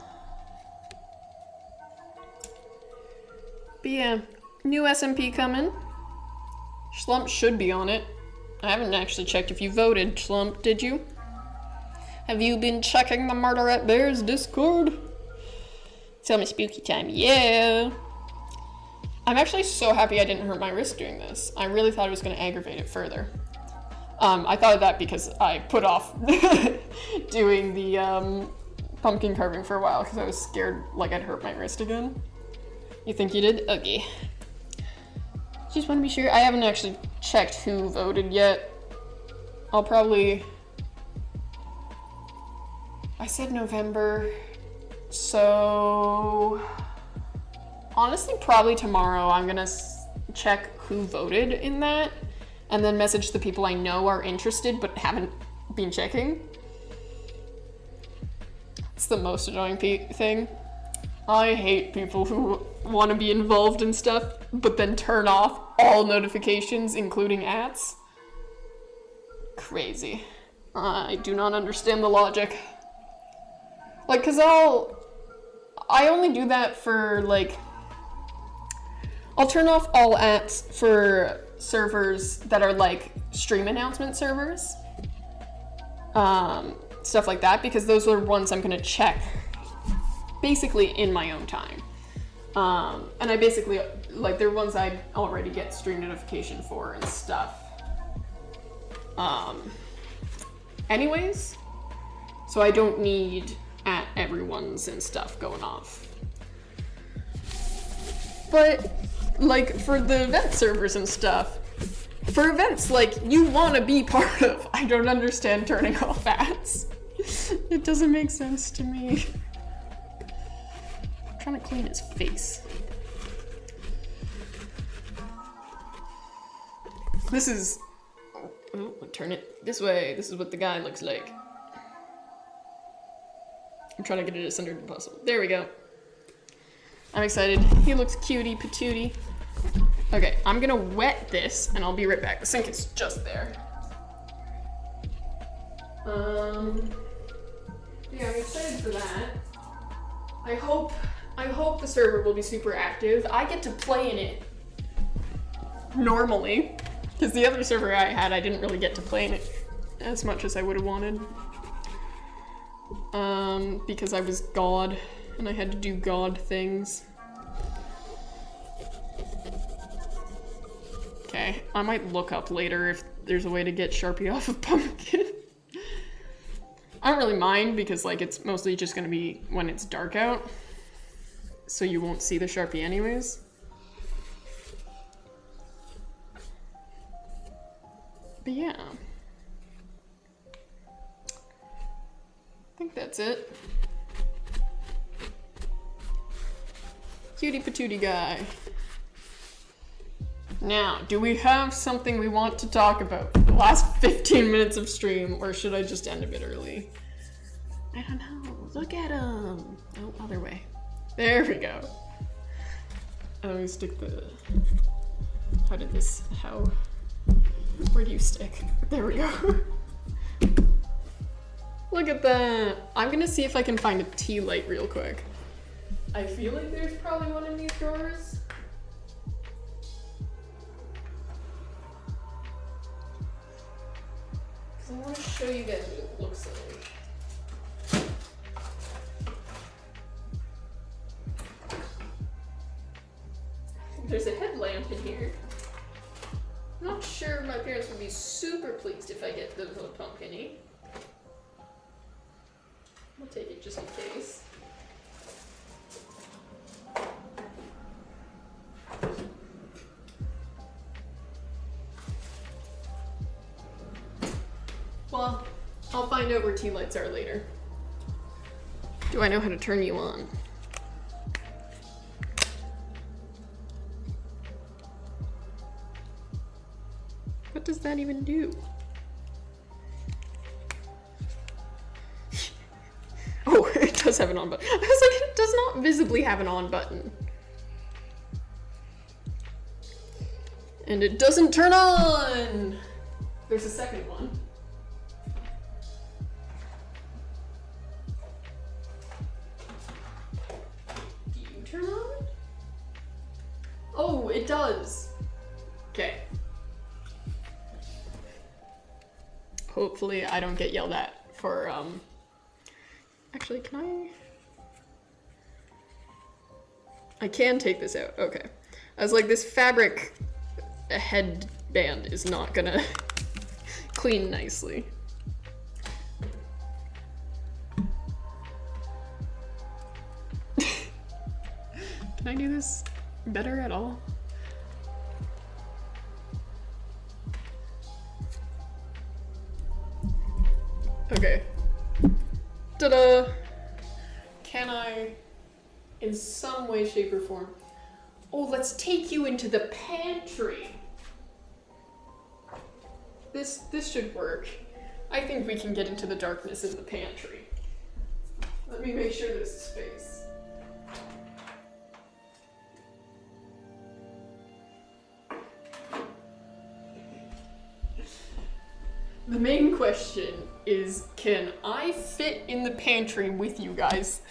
But yeah, new SMP coming. Schlump should be on it. I haven't actually checked if you voted, Schlump, did you? Have you been checking the Murder at Bears Discord? Tell me spooky time, yeah! I'm actually so happy I didn't hurt my wrist doing this. I really thought it was going to aggravate it further. I thought of that because I put off doing the pumpkin carving for a while because I was scared like I'd hurt my wrist again. You think you did? Okay. Just want to be sure. I haven't actually checked who voted yet. I'll probably... I said November. So honestly, probably tomorrow I'm gonna check who voted in that and then message the people I know are interested but haven't been checking. It's the most annoying thing. I hate people who want to be involved in stuff but then turn off all notifications, including ads. Crazy. I do not understand the logic. Like, cause I only do that for like, I'll turn off all ads for servers that are like stream announcement servers. Stuff like that, because those are ones I'm gonna check basically in my own time. And I basically, like, they're ones I already get stream notification for and stuff. Anyways, so I don't need at everyone's and stuff going off. But like for the event servers and stuff, for events like you want to be part of, I don't understand turning off ads. It doesn't make sense to me. I'm trying to clean his face. This is, oh, turn it this way. This is what the guy looks like. I'm trying to get it as under as possible. There we go. I'm excited. He looks cutie patootie. Okay, I'm gonna wet this and I'll be right back. The sink is just there. Yeah, I'm excited for that. I hope the server will be super active. I get to play in it normally, because the other server I had, I didn't really get to play in it as much as I would have wanted. Because I was God and I had to do God things. Okay, I might look up later if there's a way to get Sharpie off of Pumpkin. I don't really mind because like it's mostly just gonna be when it's dark out, so you won't see the Sharpie anyways. But yeah. I think that's it. Cutie patootie guy. Now, do we have something we want to talk about for the last 15 minutes of stream, or should I just end a bit early? I don't know. Look at him. Oh, other way. There we go. Let me stick the... Where do you stick? There we go. Look at that. I'm gonna see if I can find a tea light real quick. I feel like there's probably one in these drawers. I want to show you guys what it looks like. There's a headlamp in here. I'm not sure my parents would be super pleased if I get the pumpkin-y. I'll take it just in case. Well, I'll find out where tea lights are later. Do I know how to turn you on? What does that even do? Oh, it does have an on button. I was like, it does not visibly have an on button. And it doesn't turn on! There's a second one. Do you turn on? Oh, it does. Okay. Hopefully I don't get yelled at for, actually, can I can take this out, okay. I was like, this fabric headband is not gonna clean nicely. Can I do this better at all? Okay. Ta-da! can I, in some way, shape, or form? Oh, let's take you into the pantry. This should work. I think we can get into the darkness in the pantry. Let me make sure there's space. The main question is, can I fit in the pantry with you guys?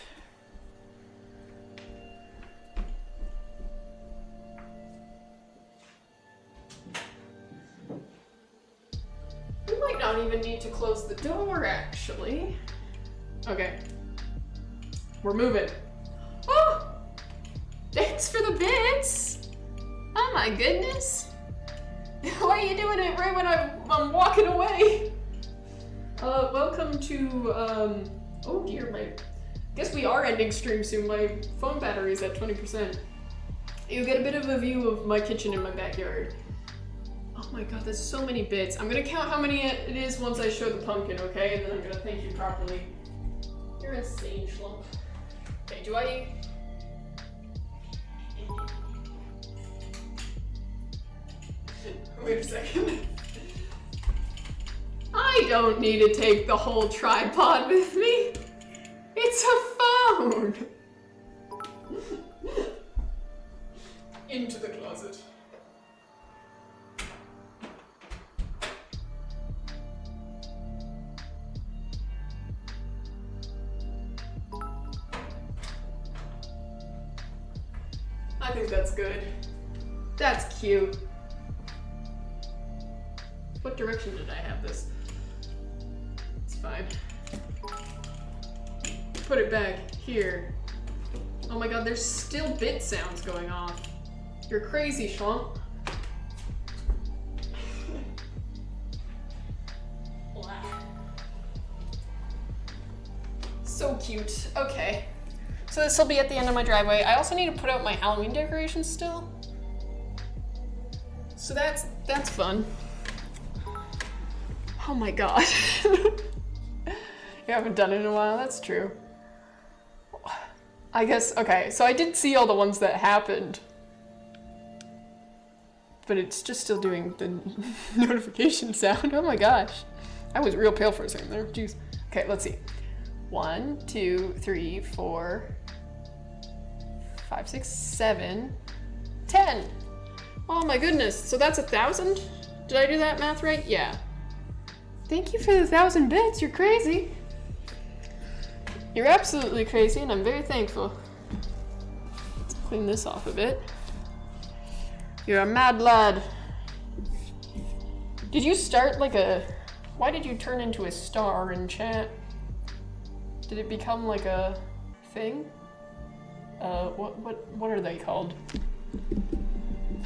We might not even need to close the door, actually. Okay. We're moving. Oh! Thanks for the bits! Oh my goodness! Why are you doing it right when I'm walking away? Welcome to, oh dear, I guess we are ending stream soon. My phone battery is at 20%. You get a bit of a view of my kitchen in my backyard. Oh my god, there's so many bits. I'm gonna count how many it is once I show the pumpkin, okay? And then I'm gonna thank you properly. You're insane, Schlump. Okay, do I... Wait a second. I don't need to take the whole tripod with me. It's a phone. Into the closet. I think that's good. That's cute. What direction did I have this? It's fine. Put it back here. Oh my god, there's still bit sounds going off. You're crazy, Schlump. So cute. Okay. So this will be at the end of my driveway. I also need to put out my Halloween decorations still. So that's fun. Oh my god. You haven't done it in a while, that's true. I guess, okay, so I did see all the ones that happened. But it's just still doing the notification sound. Oh my gosh. I was real pale for a second there, jeez. Okay, let's see. 1, 2, 3, 4, 5, 6, 7, 10. Oh my goodness, so that's 1,000? Did I do that math right? Yeah. Thank you for the 1,000 bits, you're crazy. You're absolutely crazy and I'm very thankful. Let's clean this off a bit. You're a mad lad. Did you start like a... Why did you turn into a star in chat? Did it become like a thing? What are they called?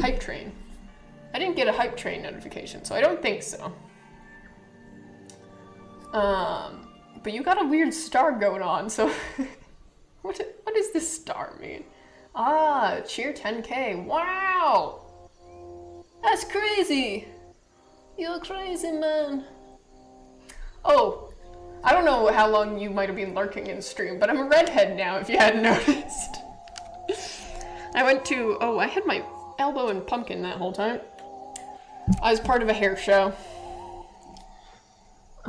Hype train. I didn't get a hype train notification, so I don't think so. But you got a weird star going on, so what does this star mean? Ah, cheer 10K. Wow! That's crazy! You're crazy, man. Oh, I don't know how long you might have been lurking in stream, but I'm a redhead now, if you hadn't noticed. I went to, I had my elbow in pumpkin that whole time. I was part of a hair show.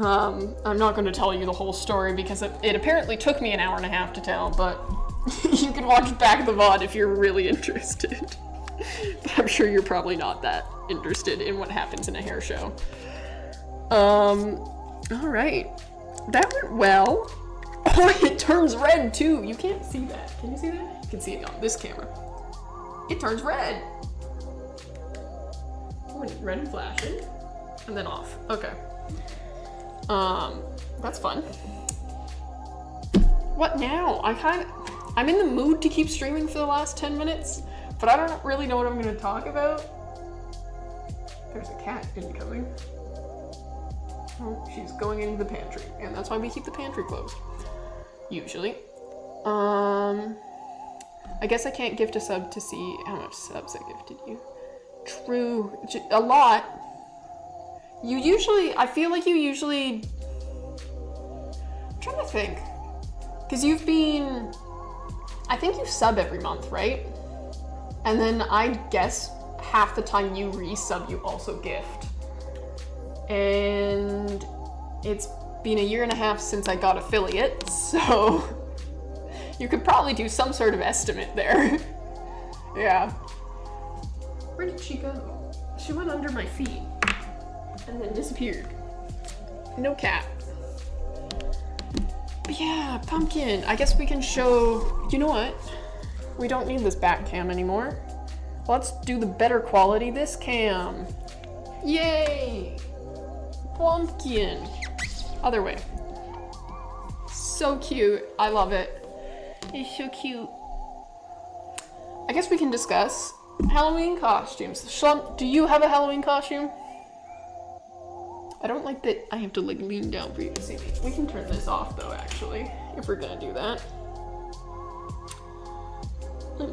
I'm not going to tell you the whole story because it apparently took me an hour and a half to tell, but you can watch back the VOD if you're really interested. But I'm sure you're probably not that interested in what happens in a hair show. Alright. That went well. Oh, it turns red too. You can't see that. Can you see that? You can see it on this camera. It turns red. Oh, it's red and flashing. And then off. Okay. That's fun. What now? I'm in the mood to keep streaming for the last 10 minutes, but I don't really know what I'm gonna talk about. There's a cat incoming. Oh, she's going into the pantry, and that's why we keep the pantry closed. Usually. I guess I can't gift a sub to see how much subs I gifted you. True. A lot. I feel like you usually... I'm trying to think. Because you've been, I think you sub every month, right? And then I guess half the time you resub, you also gift. And it's been a year and a half since I got affiliate, so you could probably do some sort of estimate there. Yeah. Where did she go? She went under my feet and then disappeared. No cat. But yeah, pumpkin. I guess we can show, you know what? We don't need this back cam anymore. Let's do the better quality this cam. Yay! Pumpkin. Other way. So cute. I love it. It's so cute. I guess we can discuss Halloween costumes. Shlump, do you have a Halloween costume? I don't like that I have to like lean down for you to see me. We can turn this off though, actually, if we're gonna do that.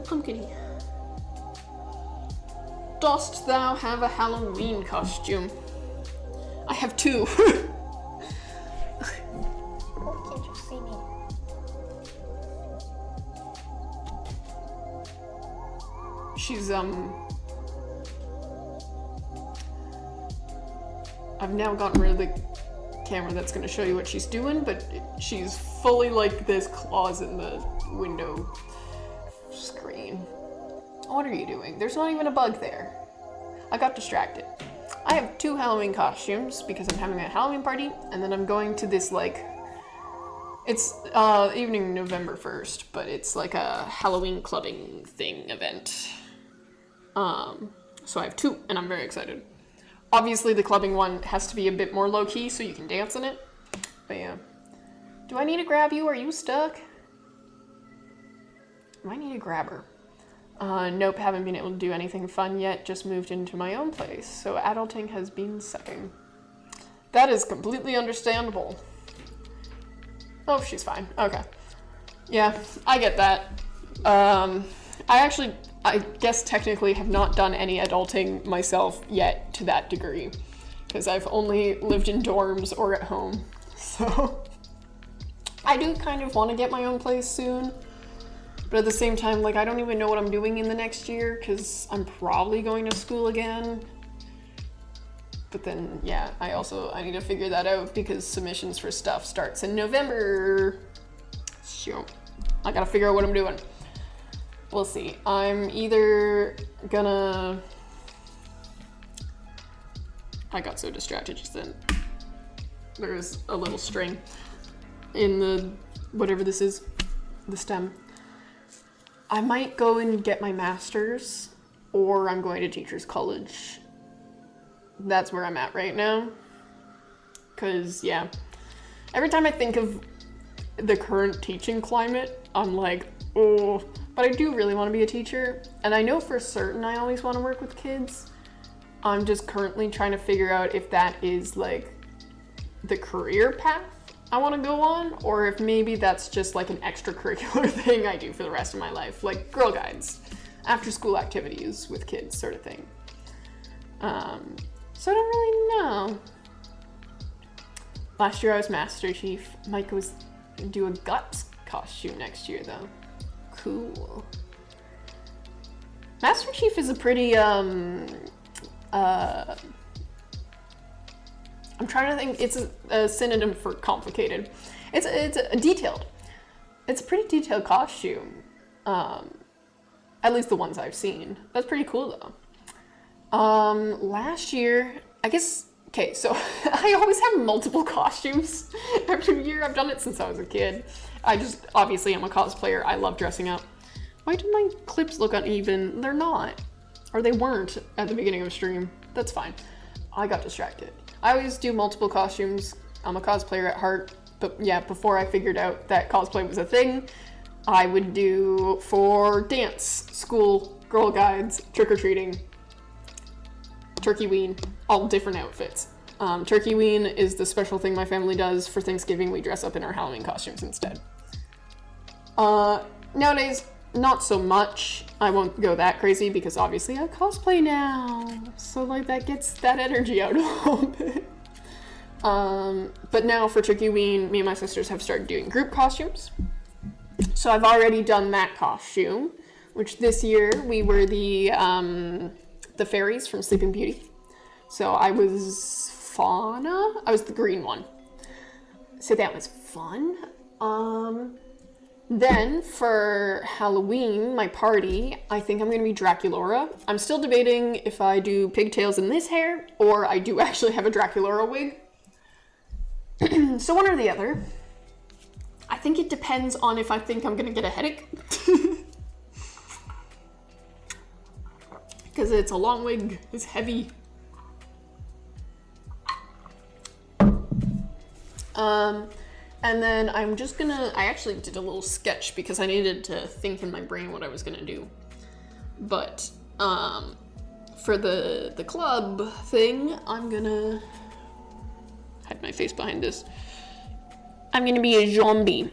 Pumpkin. Dost thou have a Halloween costume? I have two. Why can't you see me? She's, I've now gotten rid of the camera that's gonna show you what she's doing, but she's fully like this claws in the window screen. What are you doing? There's not even a bug there. I got distracted. I have two Halloween costumes because I'm having a Halloween party, and then I'm going to this like, it's evening November 1st, but it's like a Halloween clubbing thing event. So I have two, and I'm very excited. Obviously the clubbing one has to be a bit more low-key so you can dance in it. But yeah. Do I need to grab you? Are you stuck? Do I need to grab her? Nope, haven't been able to do anything fun yet, just moved into my own place, so adulting has been sucking. That is completely understandable. Oh, she's fine. Okay. Yeah, I get that. I guess technically have not done any adulting myself yet to that degree, because I've only lived in dorms or at home, so I do kind of want to get my own place soon. But at the same time, like, I don't even know what I'm doing in the next year because I'm probably going to school again. But then, yeah, I need to figure that out because submissions for stuff starts in November. So I gotta figure out what I'm doing. We'll see. I'm either gonna... I got so distracted just then. There's a little string in the, whatever this is, the stem. I might go and get my master's, or I'm going to teacher's college. That's where I'm at right now. Cause yeah, every time I think of the current teaching climate, I'm like, oh, but I do really want to be a teacher. And I know for certain I always want to work with kids. I'm just currently trying to figure out if that is like the career path I want to go on, or if maybe that's just like an extracurricular thing I do for the rest of my life, like Girl Guides, after school activities with kids sort of thing. So I don't really know. Last year I was Master Chief. Mike was do a Guts costume next year though. Cool. Master Chief is a pretty, I'm trying to think, it's a synonym for complicated. It's a detailed. It's a pretty detailed costume. At least the ones I've seen. That's pretty cool though. Last year, I guess, okay, so I always have multiple costumes every year. I've done it since I was a kid. Obviously I'm a cosplayer. I love dressing up. Why do my clips look uneven? They're not. Or they weren't at the beginning of stream. That's fine. I got distracted. I always do multiple costumes. I'm a cosplayer at heart, but yeah, before I figured out that cosplay was a thing, I would do for dance, school, Girl Guides, trick-or-treating, Turkey-ween, all different outfits. Turkey-ween is the special thing my family does for Thanksgiving. We dress up in our Halloween costumes instead. Nowadays, not so much. I won't go that crazy because obviously I cosplay now. So like that gets that energy out a little bit. But now for Turkey-ween, me and my sisters have started doing group costumes. So I've already done that costume, which this year we were the fairies from Sleeping Beauty. So I was Fauna. I was the green one. So that was fun. Then for Halloween, my party, I think I'm going to be Draculaura. I'm still debating if I do pigtails in this hair or I do actually have a Draculaura wig. So one or the other. I think it depends on if I think I'm going to get a headache. Because it's a long wig, it's heavy. And then I'm just gonna, I actually did a little sketch because I needed to think in my brain what I was gonna do. But, for the club thing, I'm gonna hide my face behind this. I'm gonna be a zombie.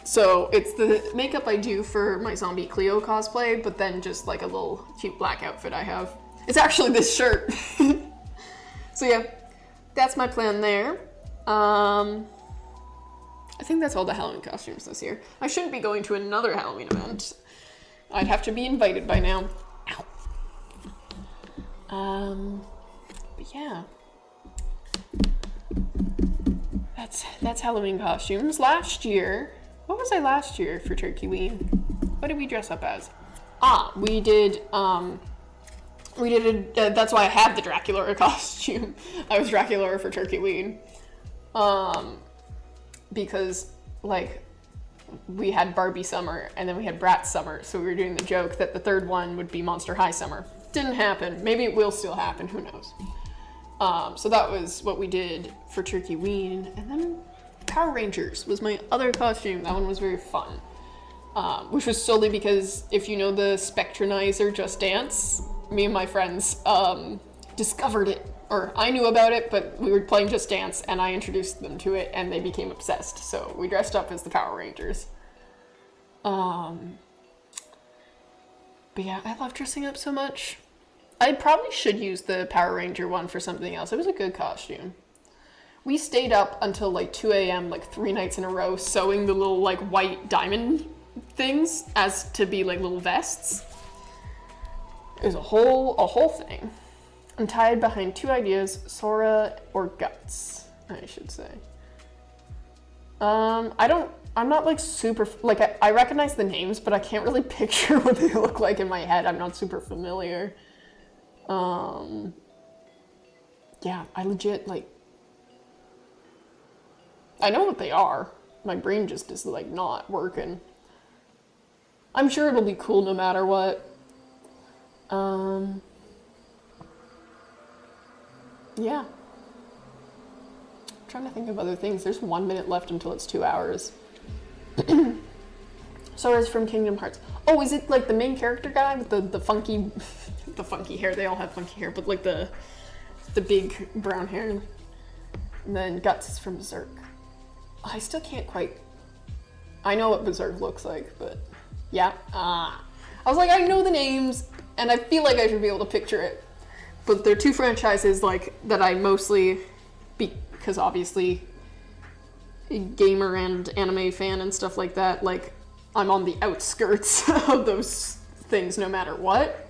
So it's the makeup I do for my zombie Cleo cosplay, but then just like a little cute black outfit I have. It's actually this shirt. So yeah, that's my plan there. I think that's all the Halloween costumes this year. I shouldn't be going to another Halloween event. I'd have to be invited by now. Ow. But yeah. That's Halloween costumes. Last year, what was I last year for Turkey Ween? What did we dress up as? We did that's why I have the Draculaura costume. I was Draculaura for Turkey Ween. Because, like, we had Barbie Summer, and then we had Bratz Summer, so we were doing the joke that the third one would be Monster High Summer. Didn't happen. Maybe it will still happen, who knows. So that was what we did for Turkey Ween, and then Power Rangers was my other costume. That one was very fun. Which was solely because, if you know the Spectronizer Just Dance, me and my friends, discovered it. Or I knew about it, but we were playing Just Dance, and I introduced them to it, and they became obsessed. So we dressed up as the Power Rangers. But yeah, I love dressing up so much. I probably should use the Power Ranger one for something else. It was a good costume. We stayed up until like 2 a.m. like 3 nights in a row, sewing the little like white diamond things as to be like little vests. It was a whole thing. I'm tied behind 2 ideas, Sora or Guts, I should say. I'm not like super, like I recognize the names, but I can't really picture what they look like in my head. I'm not super familiar. Yeah, I legit, like, I know what they are. My brain just is like not working. I'm sure it'll be cool no matter what. Yeah. I'm trying to think of other things. There's 1 minute left until it's 2 hours. Sora's from Kingdom Hearts. Oh, is it like the main character guy with the funky, the funky hair? They all have funky hair, but like the big brown hair. And then Guts is from Berserk. I still can't quite. I know what Berserk looks like, but yeah. I was like, I know the names, and I feel like I should be able to picture it. But they're 2 franchises like that I mostly, because obviously, a gamer and anime fan and stuff like that. Like, I'm on the outskirts of those things no matter what.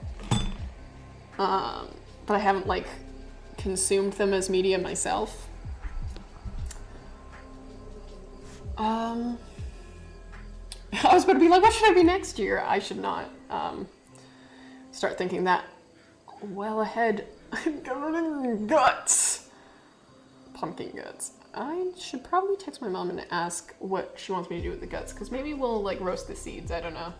But I haven't like consumed them as media myself. I was about to be like, what should I be next year? I should not start thinking that well ahead. I'm covered in guts. Pumpkin guts. I should probably text my mom and ask what she wants me to do with the guts, because maybe we'll like roast the seeds. I don't know.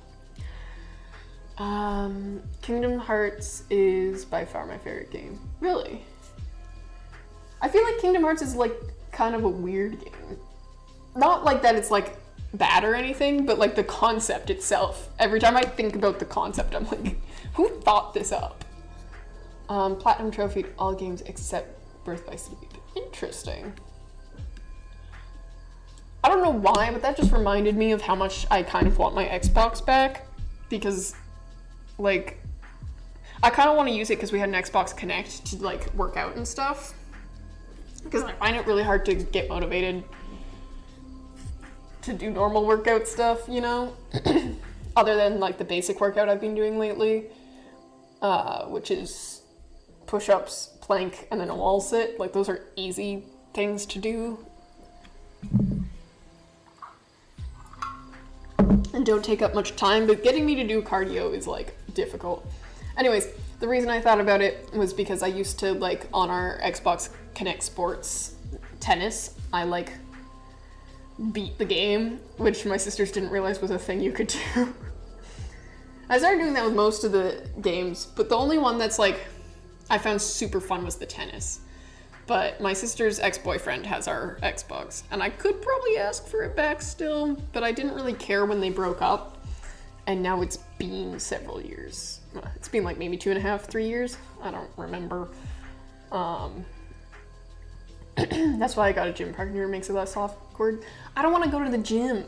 Kingdom Hearts is by far my favorite game. Really? I feel like Kingdom Hearts is like kind of a weird game. Not like that it's like bad or anything, but like the concept itself. Every time I think about the concept, I'm like, who thought this up? Platinum trophy, all games except Birth by Sleep. Interesting. I don't know why, but that just reminded me of how much I kind of want my Xbox back, because like I kind of want to use it because we had an Xbox Connect to like work out and stuff, because I find it really hard to get motivated to do normal workout stuff, you know? Other than like the basic workout I've been doing lately, which is push-ups, plank, and then a wall sit. Like those are easy things to do. And don't take up much time, but getting me to do cardio is like difficult. Anyways, the reason I thought about it was because I used to like on our Xbox Connect Sports tennis, I like beat the game, which my sisters didn't realize was a thing you could do. I started doing that with most of the games, but the only one that's like I found super fun was the tennis. But my sister's ex-boyfriend has our Xbox, and I could probably ask for it back still, but I didn't really care when they broke up, and now it's been several years. It's been like maybe 2.5, 3 years. I don't remember. That's why I got a gym partner, makes it less awkward. I don't want to go to the gym.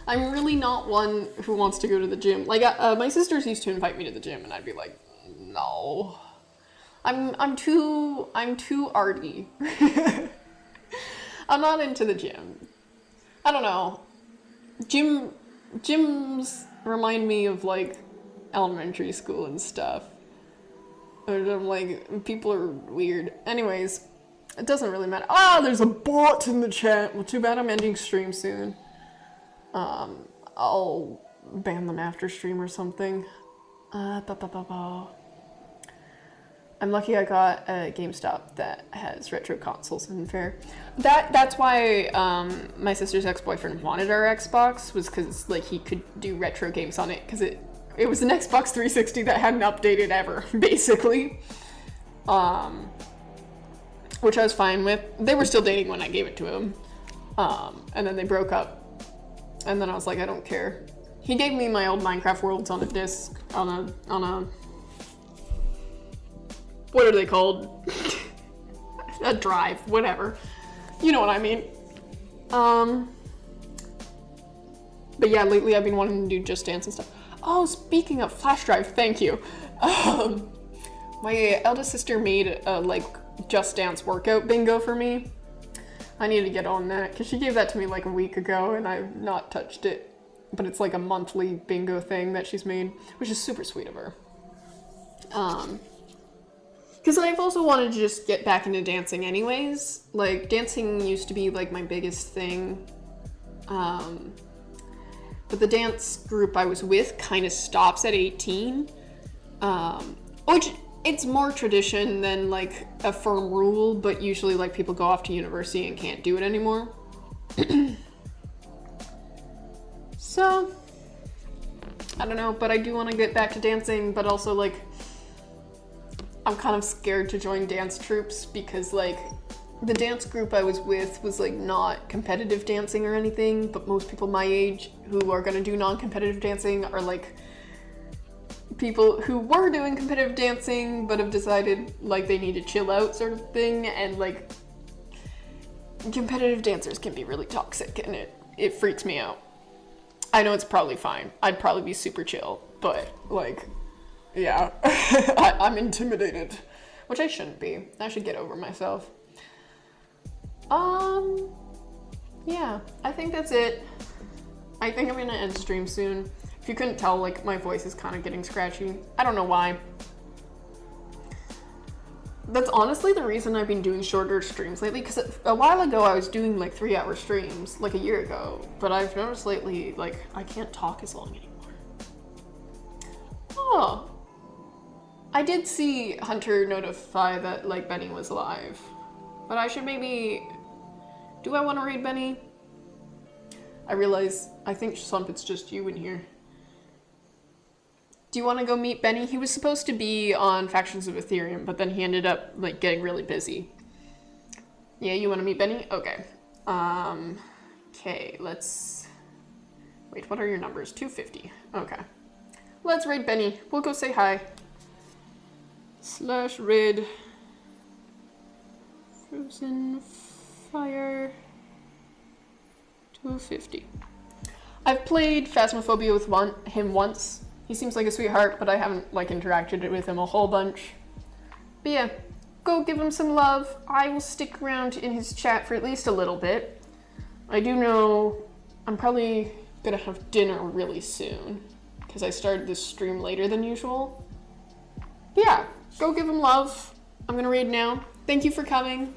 I'm really not one who wants to go to the gym. Like my sisters used to invite me to the gym, and I'd be like, no. I'm too arty. I'm not into the gym. I don't know. Gyms remind me of like elementary school and stuff. And I'm like, people are weird. Anyways, it doesn't really matter. Ah, there's a bot in the chat. Well, too bad I'm ending stream soon. I'll ban them after stream or something. I'm lucky I got a GameStop that has retro consoles and fair. That's why my sister's ex-boyfriend wanted our Xbox, was because like he could do retro games on it, because it was an Xbox 360 that hadn't updated ever, basically. Which I was fine with. They were still dating when I gave it to him. And then they broke up. And then I was like, I don't care. He gave me my old Minecraft worlds on a disc, on a what are they called? A drive, whatever. You know what I mean. But yeah, lately I've been wanting to do Just Dance and stuff. Oh, speaking of flash drive, thank you. My eldest sister made a like Just Dance workout bingo for me. I need to get on that, because she gave that to me like a week ago and I've not touched it. But it's like a monthly bingo thing that she's made, which is super sweet of her. Because I've also wanted to just get back into dancing anyways. Like, dancing used to be, like, my biggest thing. But the dance group I was with kind of stops at 18. Which, it's more tradition than, like, a firm rule, but usually, like, people go off to university and can't do it anymore. So, I don't know, but I do want to get back to dancing, but also, like, I'm kind of scared to join dance troupes because, like, the dance group I was with was, like, not competitive dancing or anything, but most people my age who are going to do non-competitive dancing are, like, people who were doing competitive dancing but have decided, like, they need to chill out sort of thing, and, like, competitive dancers can be really toxic, and it freaks me out. I know it's probably fine. I'd probably be super chill, but, like, yeah, I'm intimidated, which I shouldn't be. I should get over myself. Yeah, I think that's it. I think I'm gonna end stream soon. If you couldn't tell, like, my voice is kind of getting scratchy. I don't know why. That's honestly the reason I've been doing shorter streams lately, because a while ago I was doing, like, 3-hour streams, like, a year ago, but I've noticed lately, like, I can't talk as long anymore. Oh. I did see Hunter notify that, like, Benny was live. But I should maybe... Do I want to raid Benny? I realize, I think, Slump, it's just you in here. Do you want to go meet Benny? He was supposed to be on Factions of Ethereum, but then he ended up, like, getting really busy. Yeah, you want to meet Benny? Okay. Okay, let's... Wait, what are your numbers? 250. Okay. Let's raid Benny. We'll go say hi. /raid Frozen Fire 250. I've played Phasmophobia with him once. He seems like a sweetheart, but I haven't, like, interacted with him a whole bunch. But yeah, go give him some love. I will stick around in his chat for at least a little bit. I do know I'm probably gonna have dinner really soon because I started this stream later than usual. But yeah, go give him love. I'm gonna read now. Thank you for coming.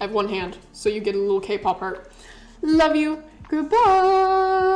I have one hand, so you get a little K-pop heart. Love you. Goodbye.